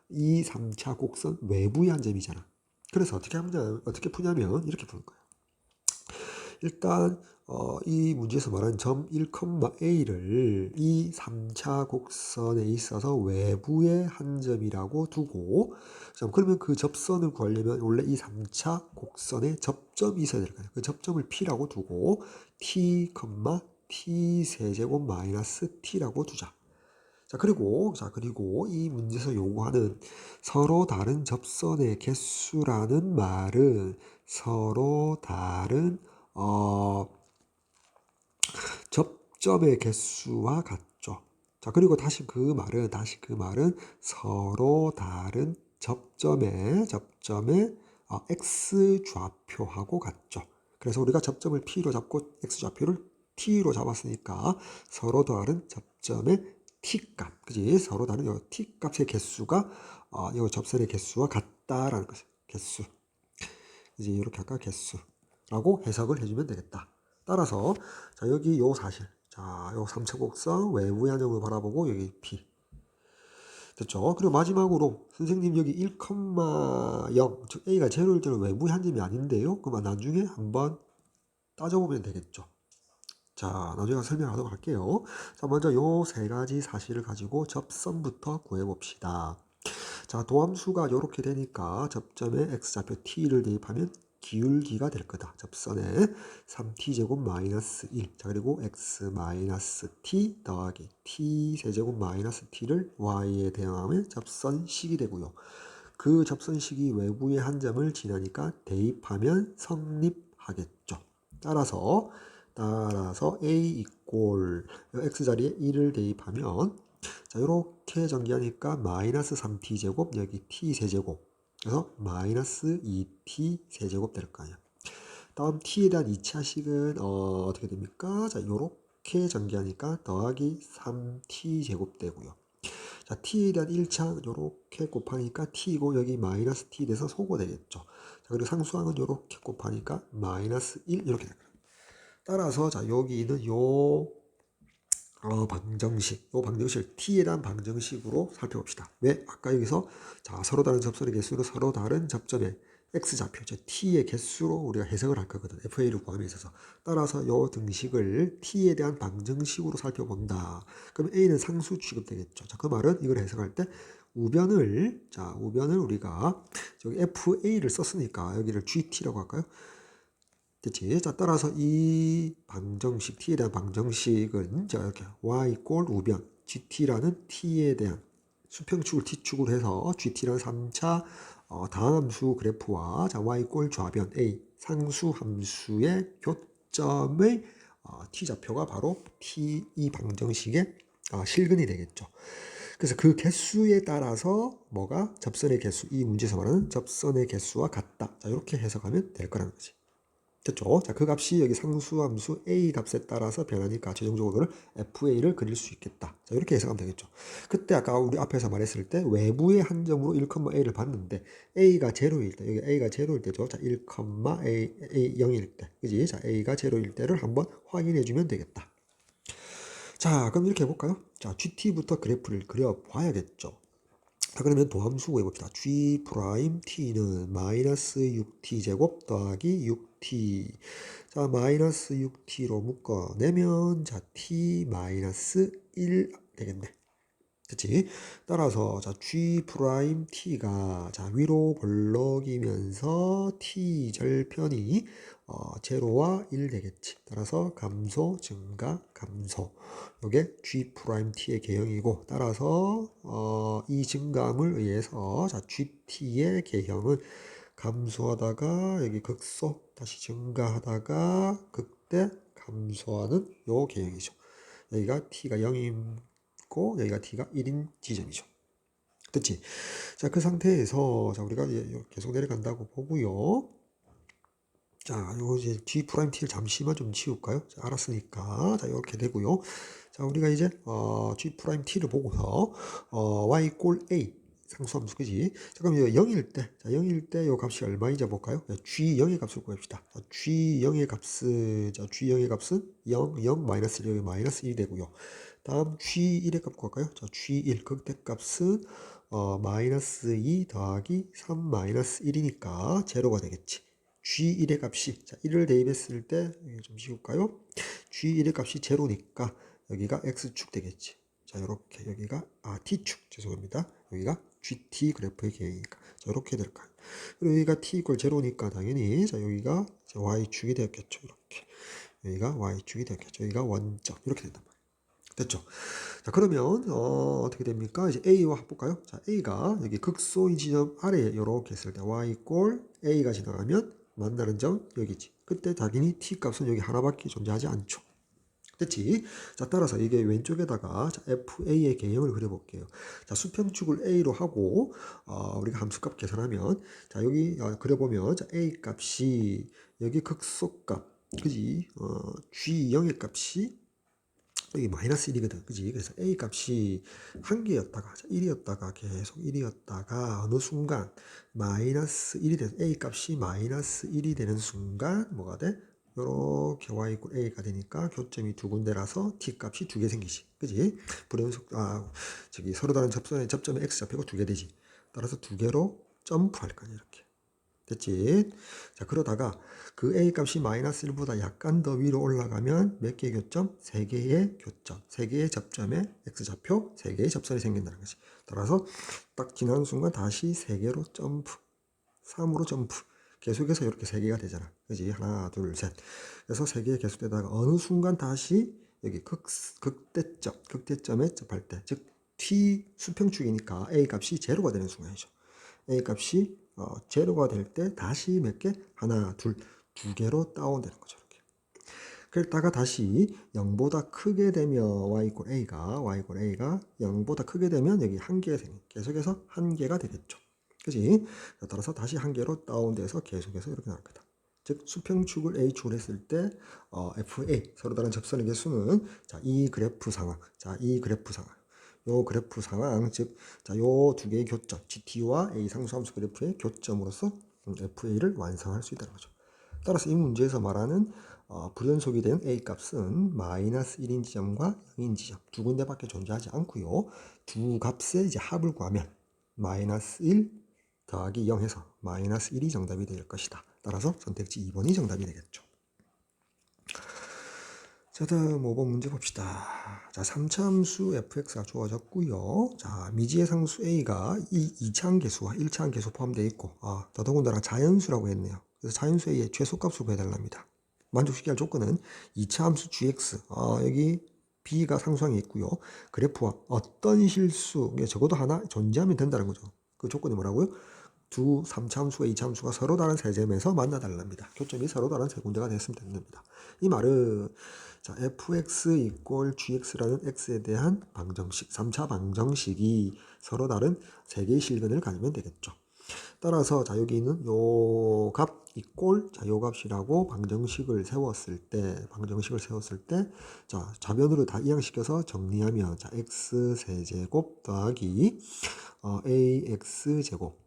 이 3차 곡선 외부의 한 점이잖아. 그래서 어떻게 푸냐면 이렇게 푸는 거야. 일단 이 문제에서 말하는 점 1,a를 이 3차 곡선에 있어서 외부의 한 점이라고 두고 그러면 그 접선을 구하려면 원래 이 3차 곡선에 접점이 있어야 될 거예요. 그 접점을 p라고 두고 t, t 세제곱 마이너스 t라고 두자. 자, 그리고 이 문제에서 요구하는 서로 다른 접선의 개수라는 말은 서로 다른 접점의 개수와 같죠. 자, 그리고 다시 그 말은 서로 다른 접점의 x 좌표하고 같죠. 그래서 우리가 접점을 p로 잡고 x 좌표를 t로 잡았으니까 서로 다른 접점의 t값, 그지? 서로 다른 요 t값의 개수가 요 접선의 개수와 같다라는 것을 개수, 이제 이렇게 할까 개수라고 해석을 해주면 되겠다. 따라서 자, 여기 요 사실, 자, 요 3차 곡선 외부의 한점을 바라보고 여기 p 됐죠? 그리고 마지막으로 선생님 여기 1,0 즉 a가 제로일 때는 외부의 한 점이 아닌데요. 그러면 나중에 한번 따져보면 되겠죠. 자, 나중에 설명하도록 할게요. 자, 먼저 요 세 가지 사실을 가지고 접선부터 구해봅시다. 자, 도함수가 이렇게 되니까 접점에 x좌표 t를 대입하면 기울기가 될 거다. 접선에 3t제곱 마이너스 1. 자, 그리고 x 마이너스 t 더하기 t 세제곱 마이너스 t를 y에 대응하면 접선식이 되고요. 그 접선식이 외부의 한 점을 지나니까 대입하면 성립하겠죠. 따라서 a 이꼴 x 자리에 1을 대입하면 자, 이렇게 전개하니까 마이너스 3t제곱 여기 t 세제곱 그래서 마이너스 2t 세제곱 될 거 아니야. 다음 t에 대한 2차식은 어떻게 됩니까? 자, 이렇게 전개하니까 더하기 3t 제곱 되고요. 자, t에 대한 1차 이렇게 곱하니까 t이고 여기 마이너스 t 돼서 소거 되겠죠. 자, 그리고 상수항은 이렇게 곱하니까 마이너스 1 이렇게 될 거예요. 따라서 자, 여기 있는 요 방정식을 t에 대한 방정식으로 살펴봅시다. 왜? 아까 여기서 자, 서로 다른 접선의 개수로 서로 다른 접점의 x좌표, t의 개수로 우리가 해석을 할 거거든. fa를 구함에 있어서. 따라서 이 등식을 t에 대한 방정식으로 살펴본다. 그럼 a는 상수 취급되겠죠. 자, 그 말은 이걸 해석할 때 우변을 우리가 저기 fa를 썼으니까 여기를 gt라고 할까요? 됐지? 자, 따라서 이 방정식, t에 대한 방정식은 자, 이렇게 y 꼴 우변, GT라는 t에 대한 수평축을 t축으로 해서 GT라는 3차 다항함수 그래프와 자, y 좌변 A 상수함수의 교점의 t좌표가 바로 t 방정식의 실근이 되겠죠. 그래서 그 개수에 따라서 뭐가 접선의 개수, 이 문제에서 말하는 접선의 개수와 같다. 자, 이렇게 해석하면 될 거라는 거지. 됐죠? 자, 그 값이 여기 상수함수 a 값에 따라서 변하니까 최종적으로 fa를 그릴 수 있겠다. 자, 이렇게 해석하면 되겠죠. 그때 아까 우리 앞에서 말했을 때 외부의 한 점으로 1,a를 봤는데 a가 제로일 때, 여기 a가 제로일 때죠. 자, 1,a 0일 때, 그지? 자, a가 제로일 때를 한번 확인해 주면 되겠다. 자, 그럼 이렇게 해볼까요? 자, GT부터 그래프를 그려봐야겠죠. 자, 그러면 도함수 구해봅시다. G 프라임 T는 마이너스 6T 제곱 더하기 6T. 자, 마이너스 6T로 묶어내면, 자, T 마이너스 1 되겠네. 그치? 따라서, 자, G 프라임 T가, 자, 위로 볼록이면서 T 절편이, 제로와 1 되겠지. 따라서 감소, 증가, 감소. 요게 G 프라임 T의 개형이고, 따라서, 이 증감을 의해서, 자, GT의 개형은 감소하다가, 여기 극소, 다시 증가하다가, 극대, 감소하는 요 개형이죠. 여기가 T가 0이고, 여기가 T가 1인 지점이죠. 됐지? 자, 그 상태에서, 자, 우리가 계속 내려간다고 보고요. 자, 요 이제 G 프라임 T를 잠시만 좀 지울까요? 자, 알았으니까. 자, 이렇게 되고요. 자, 우리가 이제, G 프라임 T를 보고서, Y 꼴 A. 상수함수, 그지? 자, 그럼 0일 때, 자, 0일 때 요 값이 얼마인지 볼까요? G0의 값을 구합시다. 자, G0의 값은, 자, G0의 값은 0, 0, 마이너스 1, 마이너스 1이 되고요. 다음 G1의 값 구할까요? 자, G1 극대값은, 마이너스 2 더하기 3 마이너스 1이니까 제로가 되겠지. G1의 값이, 자, 1을 대입했을 때, 좀 지울까요? G1의 값이 제로니까 여기가 X축 되겠지. 자, 요렇게 여기가, T축, 죄송합니다. 여기가 GT 그래프의 개형이니까. 자, 이렇게 될까요? 그리고 여기가 T 이퀄 제로니까 당연히, 자, 여기가 Y축이 되었겠죠. 이렇게. 여기가 Y축이 되었겠죠. 여기가 원점. 이렇게 된단 말이에요. 됐죠? 자, 그러면, 어떻게 됩니까? 이제 A와 합볼까요? 자, A가 여기 극소인 지점 아래에 이렇게 했을 때 Y 꼴 A가 지나가면 만나는 점 여기지. 그때 당연히 T 값은 여기 하나밖에 존재하지 않죠. 됐지? 자, 따라서 이게 왼쪽에다가 자, FA의 개형을 그려볼게요. 자, 수평축을 A로 하고, 우리가 함수값 계산하면, 자, 여기 그려보면, 자, A 값이, 여기 극소값, 그지? G0의 값이 여기 마이너스 1이거든. 그지? 그래서 A 값이 한 개였다가, 1이었다가, 계속 1이었다가, 어느 순간, 마이너스 1이 돼서 A 값이 마이너스 1이 되는 순간, 뭐가 돼? 요렇게 y 이퀄 a가 되니까 교점이 두 군데라서 t 값이 두 개 생기지. 그지? 불연속, 저기 서로 다른 접점의 x 좌표가 두 개 되지. 따라서 두 개로 점프할 거야, 이렇게. 됐지? 자, 그러다가 그 a 값이 마이너스 1보다 약간 더 위로 올라가면 몇 개의 교점? 세 개의 교점. 세 개의 접점에 x좌표, 세 개의 접선이 생긴다는 거지. 따라서 딱 지나는 순간 다시 세 개로 점프. 3으로 점프. 계속해서 이렇게 세 개가 되잖아. 그지? 하나, 둘, 셋. 그래서 세 개의 계속되다가 어느 순간 다시 여기 극대점에 접할 때, 즉 t 수평축이니까 a 값이 제로가 되는 순간이죠. a 값이 제로가 될 때 다시 몇 개? 하나, 둘, 두 개로 다운되는 거죠. 이렇게. 그러다가 다시 0보다 크게 되면 y 이퀄 a가 0보다 크게 되면 여기 한 개가 생겨. 계속해서 한 개가 되겠죠. 그지? 따라서 다시 한 개로 다운돼서 계속해서 이렇게 나올 거다. 즉 수평축을 A축을 했을 때 FA 서로 다른 접선의 개수는 이 그래프 상황, 요 그래프 상황, 즉 요 두 개의 교점 GT와 A 상수함수 그래프의 교점으로서 FA를 완성할 수 있다는 거죠. 따라서 이 문제에서 말하는 불연속이 된 A 값은 마이너스 1인 지점과 0인 지점 두 군데밖에 존재하지 않고요. 두 값의 이제 합을 구하면 마이너스 1 더하기 0 해서 마이너스 1이 정답이 될 것이다. 따라서 선택지 2번이 정답이 되겠죠. 자, 다음 5번 문제 봅시다. 자, 3차 함수 fx가 주어졌고요. 자, 미지의 상수 a가 이 2차 함계수와 1차 함계수 포함되어 있고, 더더군다나 자연수라고 했네요. 그래서 자연수 a의 최소값을 구해달랍니다. 만족시켜야 할 조건은 2차 함수 gx, 여기 b가 상수항에 있고요. 그래프와 어떤 실수, 적어도 하나 존재하면 된다는 거죠. 그 조건이 뭐라고요? 두 3차 함수와 2차 함수가 서로 다른 세 점에서 만나달랍니다. 교점이 서로 다른 세 군데가 됐으면 됩니다. 이 말은 자, fx 이꼴 gx라는 x에 대한 방정식, 3차 방정식이 서로 다른 세 개의 실근을 가지면 되겠죠. 따라서 자, 여기 있는 요 값 이꼴 자, 요 값이라고 방정식을 세웠을 때 자, 좌변으로 다 이항시켜서 정리하면 자, x 세제곱 더하기 ax 제곱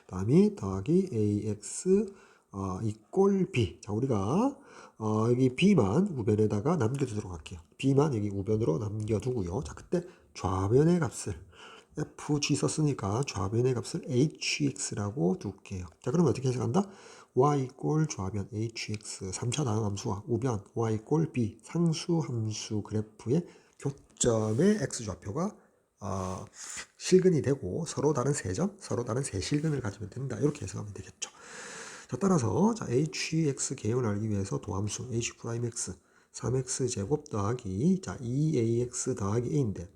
다음에 더하기 ax 이꼴 b. 자, 우리가 여기 b만 우변에다가 남겨두도록 할게요. b만 여기 우변으로 남겨두고요. 자, 그때 좌변의 값을 fg 썼으니까 좌변의 값을 hx라고 둘게요. 자, 그러면 어떻게 해석한다? y 이꼴 좌변 hx 3차 다항 함수와 우변 y 이꼴 b 상수 함수 그래프의 교점의 x좌표가 실근이 되고 서로 다른 세 점, 서로 다른 세 실근을 가지면 된다. 이렇게 해석하면 되겠죠. 자, 따라서 자, hx 개형을 알기 위해서 도함수 h'x 3x 제곱 더하기 자 2ax 더하기 a인데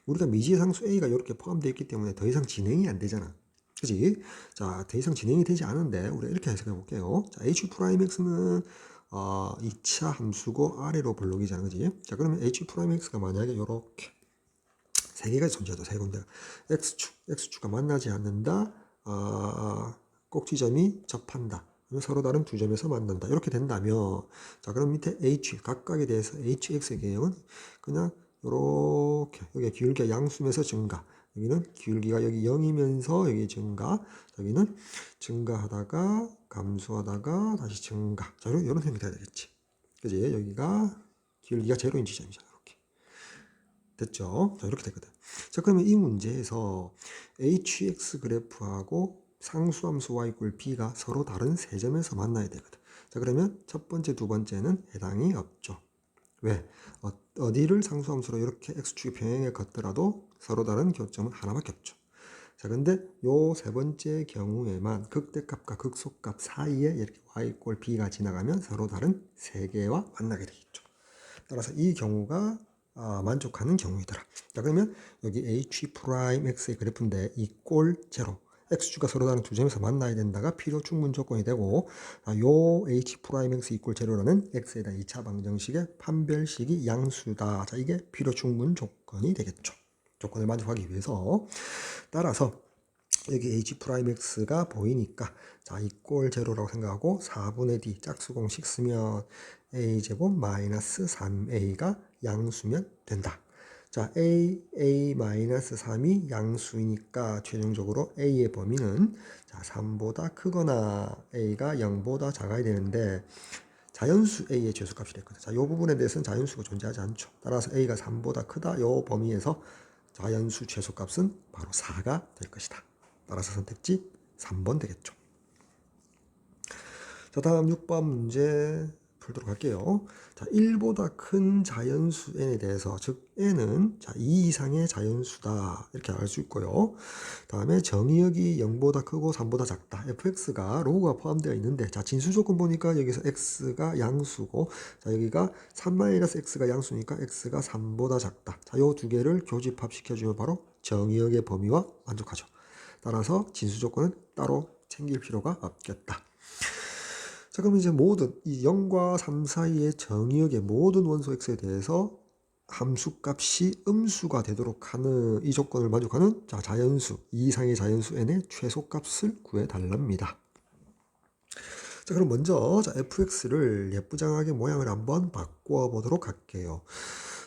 우리가 미지의 상수 a가 이렇게 포함되어 있기 때문에 더 이상 진행이 안 되잖아. 그지? 자, 더 이상 진행이 되지 않은데 우리가 이렇게 해석해 볼게요. 자, h'x는 2차 함수고 아래로 블록이잖아. 그지? 자, 그러면 h'x가 만약에 이렇게 세 개가 존재하죠. 세 군데가. x축과 만나지 않는다. 꼭지점이 접한다. 서로 다른 두 점에서 만난다. 이렇게 된다면 자, 그럼 밑에 h 각각에 대해서 hx의 개형은 그냥 이렇게 여기 기울기가 양수면서 증가. 여기는 기울기가 여기 0이면서 여기 증가. 여기는 증가하다가 감소하다가 다시 증가. 자, 이런 형이 돼야 되겠지. 그지? 여기가 기울기가 제로인 지점이잖아. 이렇게. 됐죠? 자, 이렇게 되거든. 자, 그러면 이 문제에서 hx 그래프하고 상수함수 y 이꼴 b가 서로 다른 세 점에서 만나야 되거든. 자, 그러면 첫 번째, 두 번째는 해당이 없죠. 왜? 어디를 상수함수로 이렇게 x축이 평행에 걷더라도 서로 다른 교점은 하나밖에 없죠. 자, 근데 요 세 번째 경우에만 극대값과 극소값 사이에 이렇게 y 이꼴 b가 지나가면 서로 다른 세 개와 만나게 되겠죠. 따라서 이 경우가 만족하는 경우이더라. 자, 그러면 여기 h'x의 그래프인데 이 꼴 제로 x축가 서로 다른 두 점에서 만나야 된다가 필요 충분 조건이 되고 요 h'x 이꼴 제로라는 x에 대한 2차 방정식의 판별식이 양수다. 자, 이게 필요 충분 조건이 되겠죠. 조건을 만족하기 위해서. 따라서 여기 h'x가 보이니까 자, 이꼴 제로라고 생각하고 4분의 d 짝수 공식 쓰면 a제곱 마이너스 3a가 양수면 된다. 자, a 마이너스 3이 양수이니까 최종적으로 a의 범위는 자, 3보다 크거나 a가 0보다 작아야 되는데 자연수 a의 최소값이 됐거든. 자, 이 부분에 대해서는 자연수가 존재하지 않죠. 따라서 a가 3보다 크다. 이 범위에서 자연수 최소값은 바로 4가 될 것이다. 따라서 선택지 3번 되겠죠. 자, 다음 6번 문제 풀도록 할게요. 자, 1보다 큰 자연수 n에 대해서 즉 n은 자, 2 이상의 자연수다 이렇게 알 수 있고요. 다음에 정의역이 0보다 크고 3보다 작다. fx가 로그가 포함되어 있는데 자, 진수 조건 보니까 여기서 x가 양수고 자, 여기가 3-x가 양수니까 x가 3보다 작다. 자, 요 두 개를 교집합 시켜주면 바로 정의역의 범위와 만족하죠. 따라서 진수 조건은 따로 챙길 필요가 없겠다. 자, 그럼 이제 모든 이 0과 3 사이의 정의역의 모든 원소 x에 대해서 함수값이 음수가 되도록 하는 이 조건을 만족하는 자, 자연수 2 이상의 자연수 n의 최소값을 구해달랍니다. 자, 그럼 먼저 자, fx를 예쁘장하게 모양을 한번 바꿔 보도록 할게요.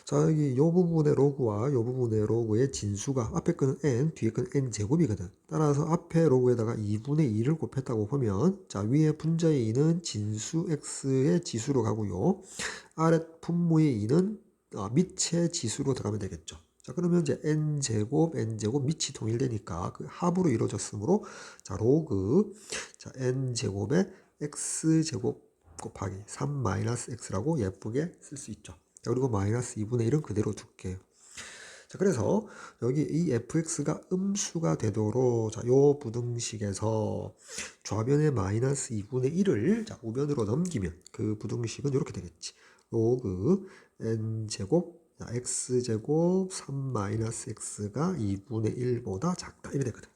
자, 여기 이 부분의 로그와 이 부분의 로그의 진수가 앞에 거는 n, 뒤에 거는 n 제곱이거든. 따라서 앞에 로그에다가 2분의 2를 곱했다고 보면 자, 위에 분자의 2는 진수 x의 지수로 가고요. 아래 분모의 2는 밑의 지수로 들어가면 되겠죠. 자, 그러면 이제 n제곱, n제곱 밑이 동일되니까 그 합으로 이루어졌으므로 자, 로그 자, n제곱의 x제곱 곱하기 3-x라고 예쁘게 쓸 수 있죠. 그리고 마이너스 2분의 1은 그대로 둘게요. 자, 그래서 여기 이 fx가 음수가 되도록 자, 요 부등식에서 좌변의 마이너스 2분의 1을 자, 우변으로 넘기면 그 부등식은 이렇게 되겠지. 로그 n제곱 자, x제곱 3-x가 2분의 1보다 작다. 이래 되거든.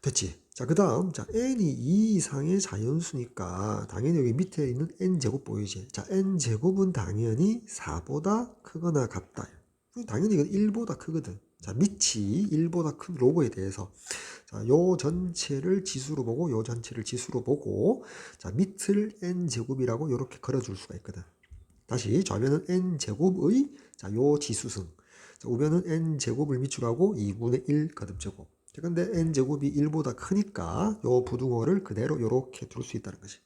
됐지? 자, 그 다음, 자, n이 2 이상의 자연수니까 당연히 여기 밑에 있는 n제곱 보이지? 자, n제곱은 당연히 4보다 크거나 같다. 당연히 이건 1보다 크거든. 자, 밑이 1보다 큰 로그에 대해서 자, 요 전체를 지수로 보고 요 전체를 지수로 보고 자, 밑을 n제곱이라고 이렇게 걸어줄 수가 있거든. 다시 좌변은 n제곱의 자, 요 지수승. 자, 우변은 n제곱을 밑으로 하고 2분의 1 거듭제곱. 근데 n제곱이 1보다 크니까 요 부등호를 그대로 이렇게 둘 수 있다는 거지.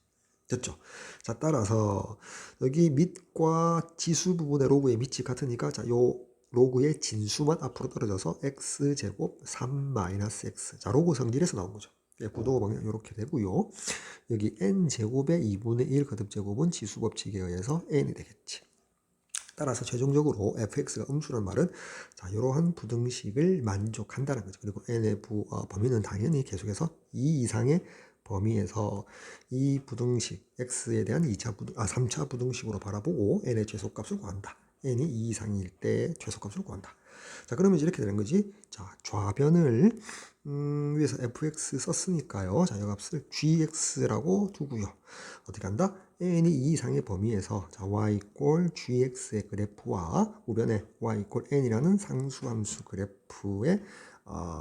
됐죠? 자, 따라서 여기 밑과 지수 부분의 로그의 밑이 같으니까 자, 요 로그의 진수만 앞으로 떨어져서 x제곱 3-x. 자, 로그 성질에서 나온 거죠. 예, 부등호 방향 이렇게 되고요. 여기 n제곱의 2분의 1 거듭제곱은 지수 법칙에 의해서 n이 되겠지. 따라서 최종적으로 fx가 음수란 말은 자, 이러한 부등식을 만족한다는 거죠. 그리고 n의 범위는 당연히 계속해서 2 이상의 범위에서 이 부등식 x에 대한 3차 부등식으로 바라보고 n의 최소값을 구한다. n이 2 이상일 때 최소값을 구한다. 자, 그러면 이렇게 되는 거지. 자, 좌변을 위에서 fx 썼으니까요. 자, 이 값을 gx라고 두고요. 어떻게 한다? n이 2 이상의 범위에서 자, y 꼴 gx의 그래프와 우변에 y 꼴 n이라는 상수함수 그래프에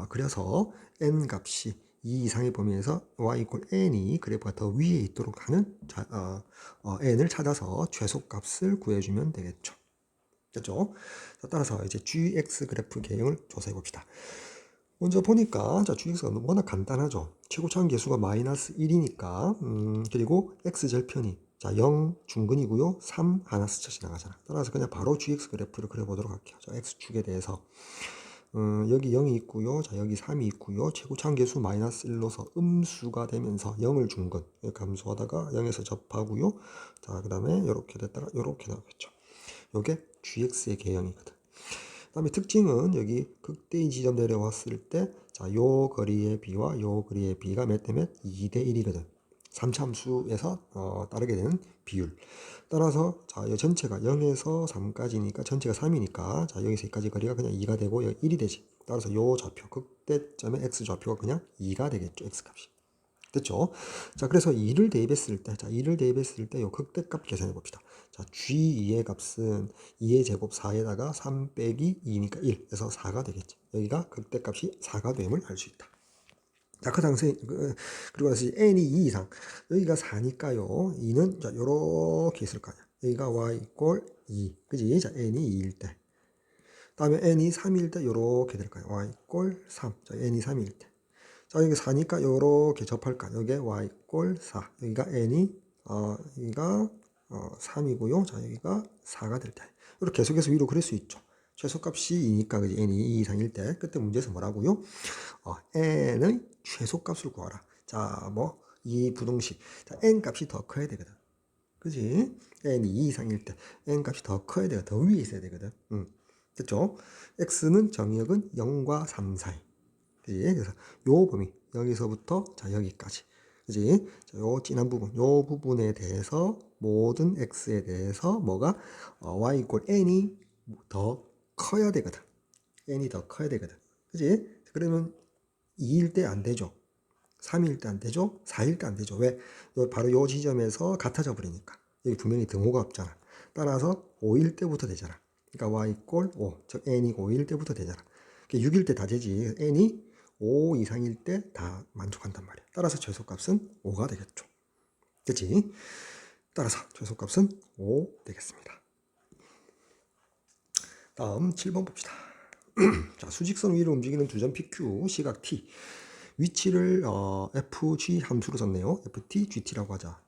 그려서 n 값이 2 이상의 범위에서 y 꼴 n이 그래프가 더 위에 있도록 하는 n을 찾아서 최소값을 구해주면 되겠죠. 됐죠? 자, 따라서 이제 gx 그래프 개형을 조사해 봅시다. 먼저 보니까 자, gx가 워낙 간단하죠. 최고차원 계수가 마이너스 1이니까 그리고 x절편이 자, 0 중근이고요. 3 하나 스쳐 지나가잖아. 따라서 그냥 바로 gx 그래프를 그려보도록 할게요. 자, x축에 대해서 여기 0이 있고요. 자, 여기 3이 있고요. 최고차원 계수 마이너스 1로서 음수가 되면서 0을 중근 감소하다가 0에서 접하고요. 자, 그 다음에 이렇게 됐다가 이렇게 나오겠죠. 요게 gx의 개형이거든. 그 다음에 특징은 여기 극대인 지점 내려왔을 때 자, 요 거리의 b와 요 거리의 b가 몇 대 몇? 2대 1이거든. 3차 함수에서 따르게 되는 비율. 따라서 자, 이 전체가 0에서 3까지니까 전체가 3이니까 자, 여기서 여기까지 거리가 그냥 2가 되고 1이 되지. 따라서 요 좌표 극대점의 x 좌표가 그냥 2가 되겠죠. x 값이. 됐죠? 자, 그래서 2를 대입했을 때, 자, 2를 대입했을 때 요 극대값 계산해 봅시다. 자, G2의 값은 2의 제곱 4에다가 3 빼기 2니까 1에서 4가 되겠죠. 여기가 극대값이 4가 됨을 알 수 있다. 자, 그 당시, 그리고 다시 n이 2 이상. 여기가 4니까요. 2는, 자, 요렇게 있을 거 아니야. 여기가 y 이꼴 2. 그지? 자, n이 2일 때. 다음에 n이 3일 때 요렇게 될 거예요. y 이꼴 3. 자, n이 3일 때. 자, 여기 4니까 요렇게 접할까? 여기에 y 꼴 4. 여기가 n이, 여기가 3이고요. 자, 여기가 4가 될 때. 이렇게 계속해서 위로 그릴 수 있죠. 최소값이 2니까, 그지? n이 2 이상일 때. 그때 문제에서 뭐라고요? n의 최소값을 구하라. 자, 뭐, 이 부등식. 자, n 값이 더 커야 되거든. 그지? n이 2 이상일 때. n 값이 더 커야 돼요. 더 위에 있어야 되거든. 됐죠? x는 정의역은 0과 3 사이. 그지? 그래서 요 범위 여기서부터 자 여기까지 그지? 자, 요 진한 부분 요 부분에 대해서 모든 x에 대해서 뭐가 y 이꼴 n이 더 커야 되거든. n이 더 커야 되거든. 그지? 그러면 2일 때 안 되죠. 3일 때 안 되죠. 4일 때 안 되죠. 왜? 바로 요 지점에서 같아져 버리니까. 여기 분명히 등호가 없잖아. 따라서 5일 때부터 되잖아. 그러니까 y 이꼴 5, 즉 n이 5일 때부터 되잖아. 6일 때 다 되지. n이 5 이상일 때 다 만족한단 말이야. 따라서 최소값은 5가 되겠죠. 그치? 따라서 최소값은 5 되겠습니다. 다음 7번 봅시다. 자, 수직선 위로 움직이는 두 점 PQ, 시각 T. 위치를 FG 함수로 썼네요. FT, GT라고 하자.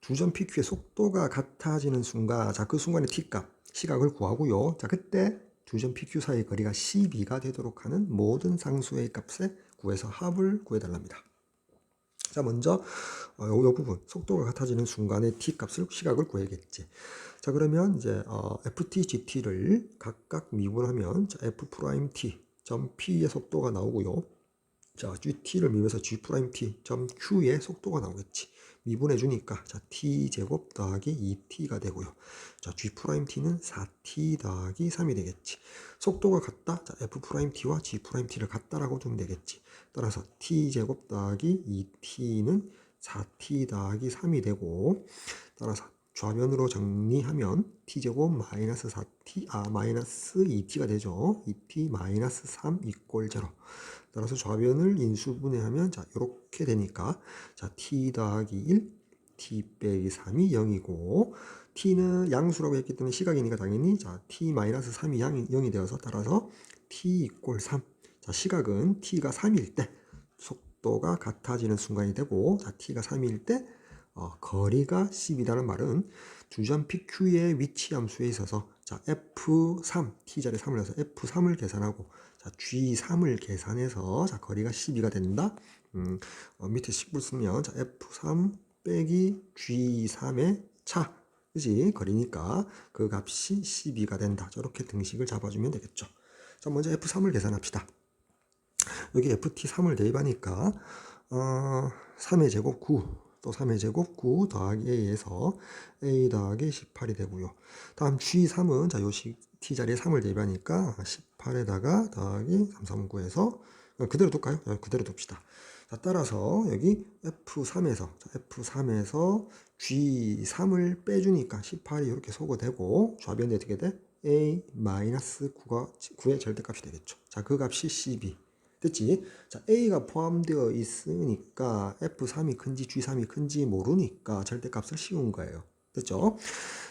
두 점 PQ의 속도가 같아지는 순간, 자, 그 순간의 T값, 시각을 구하고요. 자, 그때 두 점 PQ 사이의 거리가 12가 되도록 하는 모든 상수의 값에 구해서 합을 구해달랍니다. 자, 먼저 이 부분 속도가 같아지는 순간의 t 값을 시각을 구해야겠지. 자, 그러면 이제 ft, gt를 각각 미분하면 자, f 프라임 t 점 p의 속도가 나오고요. 자, gt를 미분해서 g 프라임 t 점 q의 속도가 나오겠지. 미분해 주니까 자 t제곱 더하기 2t가 되고요. 자 g't는 4t 더하기 3이 되겠지. 속도가 같다. 자 f't와 g't를 같다라고 두면 되겠지. 따라서 t제곱 더하기 2t는 4t 더하기 3이 되고, 따라서 좌변으로 정리하면 t제곱 마이너스 4t, 마이너스 2t가 되죠. 2t 마이너스 3 이꼴 0. 따라서 좌변을 인수분해하면 자 이렇게 되니까 자 t 더하기 1, t 빼기 3이 0이고, t는 양수라고 했기 때문에 시각이니까 당연히 자 t 마이너스 3이 0이 되어서 따라서 t 이꼴 3. 자 시각은 t가 3일 때 속도가 같아지는 순간이 되고, 자 t가 3일 때 거리가 10이라는 말은 두 점 PQ의 위치 함수에 있어서 자 F3, T자리에 3을 해서 F3을 계산하고 자 G3을 계산해서 자 거리가 12가 된다. 밑에 식을 쓰면 자 F3 빼기 G3의 차, 그지? 거리니까 그 값이 12가 된다. 저렇게 등식을 잡아주면 되겠죠. 자 먼저 F3을 계산합시다. 여기 FT3을 대입하니까 3의 제곱 9, 또 3의 제곱 9 더하기 A에서 A 더하기 18이 되고요. 다음 G3은 자 요 T자리에 3을 대입하니까 18에다가 더하기 3, 3, 9에서 그대로 둘까요? 그대로 둡시다. 자, 따라서 여기 F3에서 G3을 빼주니까 18이 이렇게 소거되고 좌변에 어떻게 돼? A-9의 절대값이 되겠죠. 자, 그 값이 12. 됐지? 자, A가 포함되어 있으니까 F3이 큰지 G3이 큰지 모르니까 절대값을 씌운 거예요. 됐죠?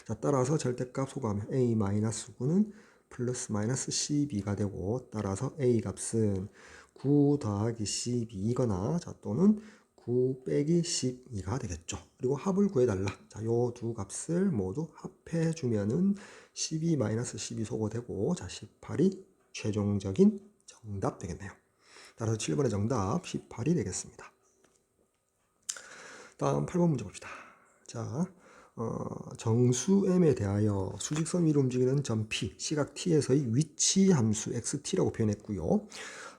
자, 따라서 절대값 소거하면 A-9는 플러스 마이너스 12가 되고, 따라서 A 값은 9 더하기 12이거나 자 또는 9 빼기 12가 되겠죠. 그리고 합을 구해달라. 자, 요 두 값을 모두 합해 주면은 12 마이너스 12 소거되고, 자 18이 최종적인 정답 되겠네요. 따라서 7번의 정답 18이 되겠습니다. 다음 8번 문제 봅시다. 자, 정수 m에 대하여 수직선 위로 움직이는 점 P, 시각 T에서의 위치 함수 XT라고 표현했고요.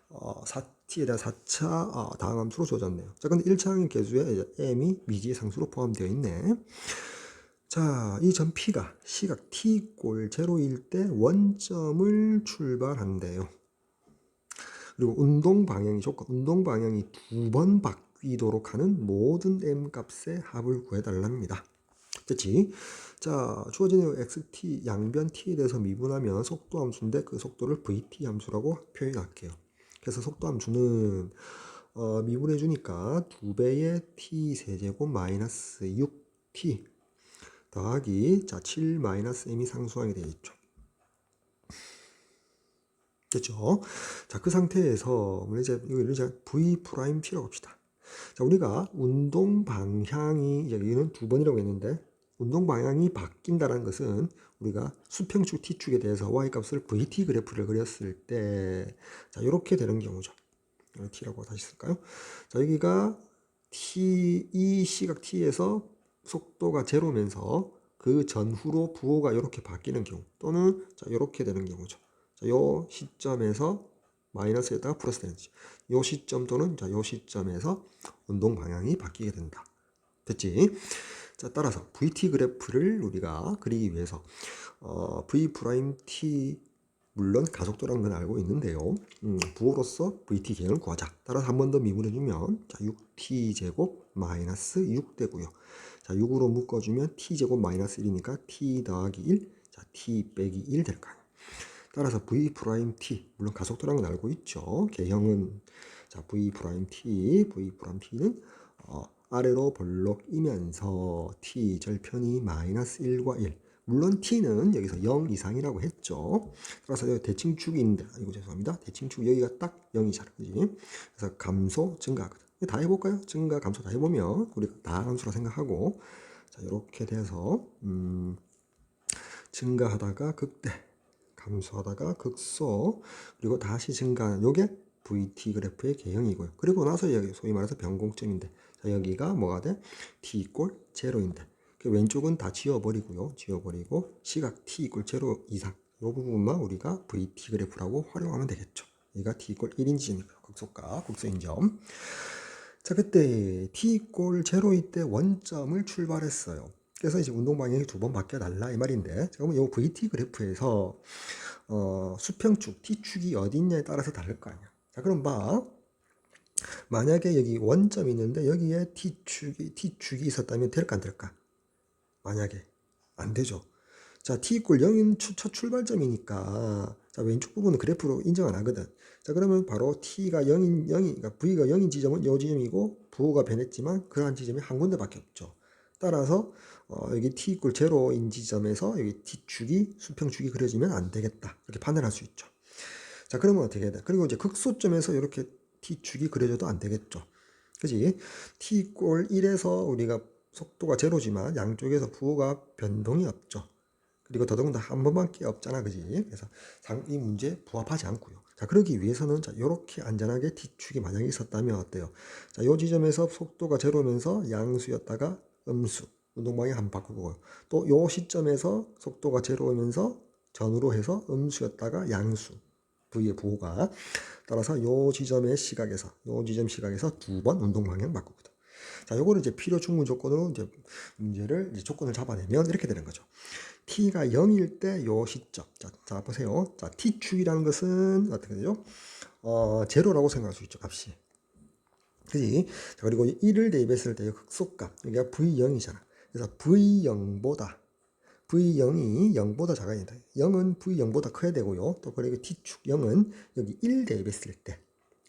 4T에 대한 4차 다항 함수로 주어졌네요. 자, 근데 1차항의 계수에 m이 미지의 상수로 포함되어 있네. 자, 이 점 P가 시각 T 꼴 0일 때 원점을 출발한대요. 그리고 운동 방향이 운동 방향이 두 번 바뀌도록 하는 모든 m 값의 합을 구해달랍니다. 됐지? 자, 주어진 xt 양변 t에 대해서 미분하면 속도 함수인데 그 속도를 vt 함수라고 표현할게요. 그래서 속도 함수는 미분해 주니까 2배의 t 세제곱 마이너스 6t 더하기 자 7 마이너스 m이 상수항이 되겠죠. 됐죠? 자, 그 상태에서 이걸 이제 v 프라임 t라고 합시다. 자, 우리가 운동 방향이 여기는 두 번이라고 했는데 운동 방향이 바뀐다는 것은 우리가 수평축 t축에 대해서 y값을 vt 그래프를 그렸을 때 자, 이렇게 되는 경우죠. t라고 다시 쓸까요? 자, 여기가 이 시각 t에서 속도가 제로면서 그 전후로 부호가 이렇게 바뀌는 경우 또는 자, 이렇게 되는 경우죠. 자, 요 시점에서 마이너스에다가 플러스 되는지 요 시점 또는 자, 요 시점에서 운동 방향이 바뀌게 된다. 됐지? 자, 따라서 VT 그래프를 우리가 그리기 위해서 V 프라임 T 물론 가속도라는 건 알고 있는데요. 부호로서 VT 계형을 구하자. 따라서 한 번 더 미분해주면 자 6T 제곱 마이너스 6 되고요. 자 6으로 묶어주면 T 제곱 마이너스 1이니까 T 더하기 1, 자 T 빼기 1 될까요? 따라서 V 프라임 T 물론 가속도라는 건 알고 있죠. 계형은 자 V 프라임 T는 아래로 볼록이면서 t 절편이 마이너스 1과 1. 물론 t는 여기서 0 이상이라고 했죠. 따라서 여기 대칭축인데, 이거 죄송합니다. 대칭축 여기가 딱 0이잖아. 그지? 그래서 감소, 증가하거든. 다 해볼까요? 증가, 감소 다 해보면 우리가 다 함수라 생각하고, 자, 이렇게 돼서, 증가하다가 극대, 감소하다가 극소, 그리고 다시 증가하는 요게 VT 그래프의 개형이고요. 그리고 나서 여기 소위 말해서 변공점인데, 자, 여기가 뭐가 돼? t 이꼴 제로인데 왼쪽은 다 지워버리고요. 지워버리고 시각 t 이꼴 제로 이상 이 부분만 우리가 VT 그래프라고 활용하면 되겠죠. 여기가 t 이꼴 1인지니까 극소값, 극소인 점. 자, 그때 t 이꼴 제로일 때 원점을 출발했어요. 그래서 이제 운동 방향이 두 번 바뀌어 달라 이 말인데, 자, 그러면 이 VT 그래프에서 수평축 t축이 어디 있냐에 따라서 다를 거 아니야. 자, 그럼 봐. 만약에 여기 원점이 있는데 여기에 t축이 있었다면 될까 안 될까? 만약에 안 되죠. 자, t 이꼴 0인 첫 출발점이니까, 자, 왼쪽 부분은 그래프로 인정 안 하거든. 자, 그러면 바로 t가 0인 그러니까 v가 0인 지점은 이 지점이고, 부호가 변했지만 그러한 지점이 한 군데밖에 없죠. 따라서 여기 t 이꼴 0인 지점에서 여기 t축이 수평축이 그려지면 안 되겠다, 이렇게 판단할 수 있죠. 자, 그러면 어떻게 해야 돼? 그리고 이제 극소점에서 이렇게 t축이 그려져도 안 되겠죠. 그지? t 이꼴 1에서 우리가 속도가 제로지만 양쪽에서 부호가 변동이 없죠. 그리고 더더군다나 한 번밖에 없잖아, 그지? 그래서 이 문제 부합하지 않고요. 자, 그러기 위해서는 자, 이렇게 안전하게 t축이 만약에 있었다면 어때요? 자, 이 지점에서 속도가 제로면서 양수였다가 음수, 운동 방향 한 번 바꾸고요. 또 이 시점에서 속도가 제로면서 전으로 해서 음수였다가 양수, v의 부호가. 따라서 이 지점의 시각에서, 이 지점 시각에서 두 번 운동 방향 바꾸거든. 자, 요거를 이제 필요 충분 조건으로 이제 문제를 이제 조건을 잡아내면 이렇게 되는 거죠. t가 0일 때 요 시점. 자, 보세요. 자, t축이라는 것은 어떻게 되죠? 제로라고 생각할 수 있죠, 값이. 그지? 자, 그리고 1을 대입했을 때의 극소값. 여기가 v0이잖아. 그래서 v0이 0보다 작아야 된다. 0은 v0보다 커야 되고요. 또 그리고 t축 0은 여기 1 대입했을 때.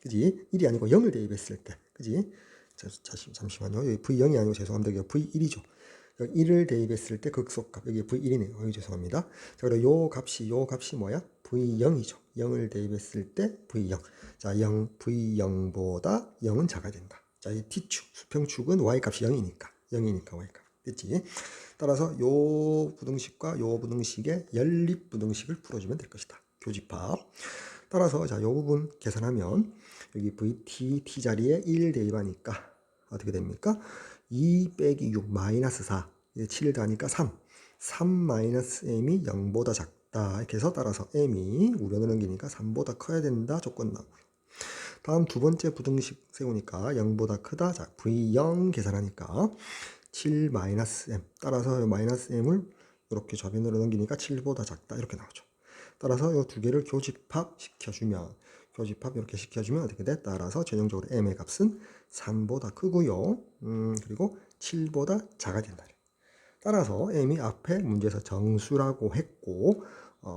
그지? 1이 아니고 0을 대입했을 때. 그지? 잠시만요. 여기 v0이 아니고 죄송합니다. 여기 v1이죠. 여기 1을 대입했을 때 극소값. 여기 v1이네요. 여기 죄송합니다. 자, 그리고 요 값이 뭐야? v0이죠. 0을 대입했을 때 v0. 자, v0보다 0은 작아야 된다. 자, 이 t축, 수평축은 y값이 0이니까 y값. 됐지? 따라서 요 부등식과 요 부등식의 연립 부등식을 풀어주면 될 것이다. 교집합. 따라서 자, 요 부분 계산하면 여기 vt t 자리에 1 대입하니까 어떻게 됩니까? 2 빼기 6 마이너스 4. 7 더하니까 3. 3 마이너스 m이 0보다 작다. 이렇게 해서 따라서 m이 우변을 넘기니까 3보다 커야 된다. 조건 나오고요. 다음 두 번째 부등식 세우니까 0보다 크다. 자, v0 계산하니까 7 마이너스 m. 따라서 마이너스 m을 이렇게 좌변으로 넘기니까 7보다 작다. 이렇게 나오죠. 따라서 이 두 개를 교집합 이렇게 시켜주면 어떻게 돼? 따라서 전형적으로 m의 값은 3보다 크고요. 그리고 7보다 작아야 된다. 따라서 m이 앞에 문제에서 정수라고 했고,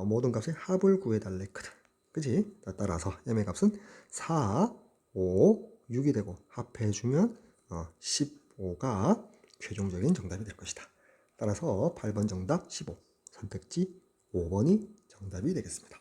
모든 값의 합을 구해달라 했거든. 그지? 따라서 m의 값은 4, 5, 6이 되고 합해주면 15가 최종적인 정답이 될 것이다. 따라서 8번 정답 15, 선택지 5번이 정답이 되겠습니다.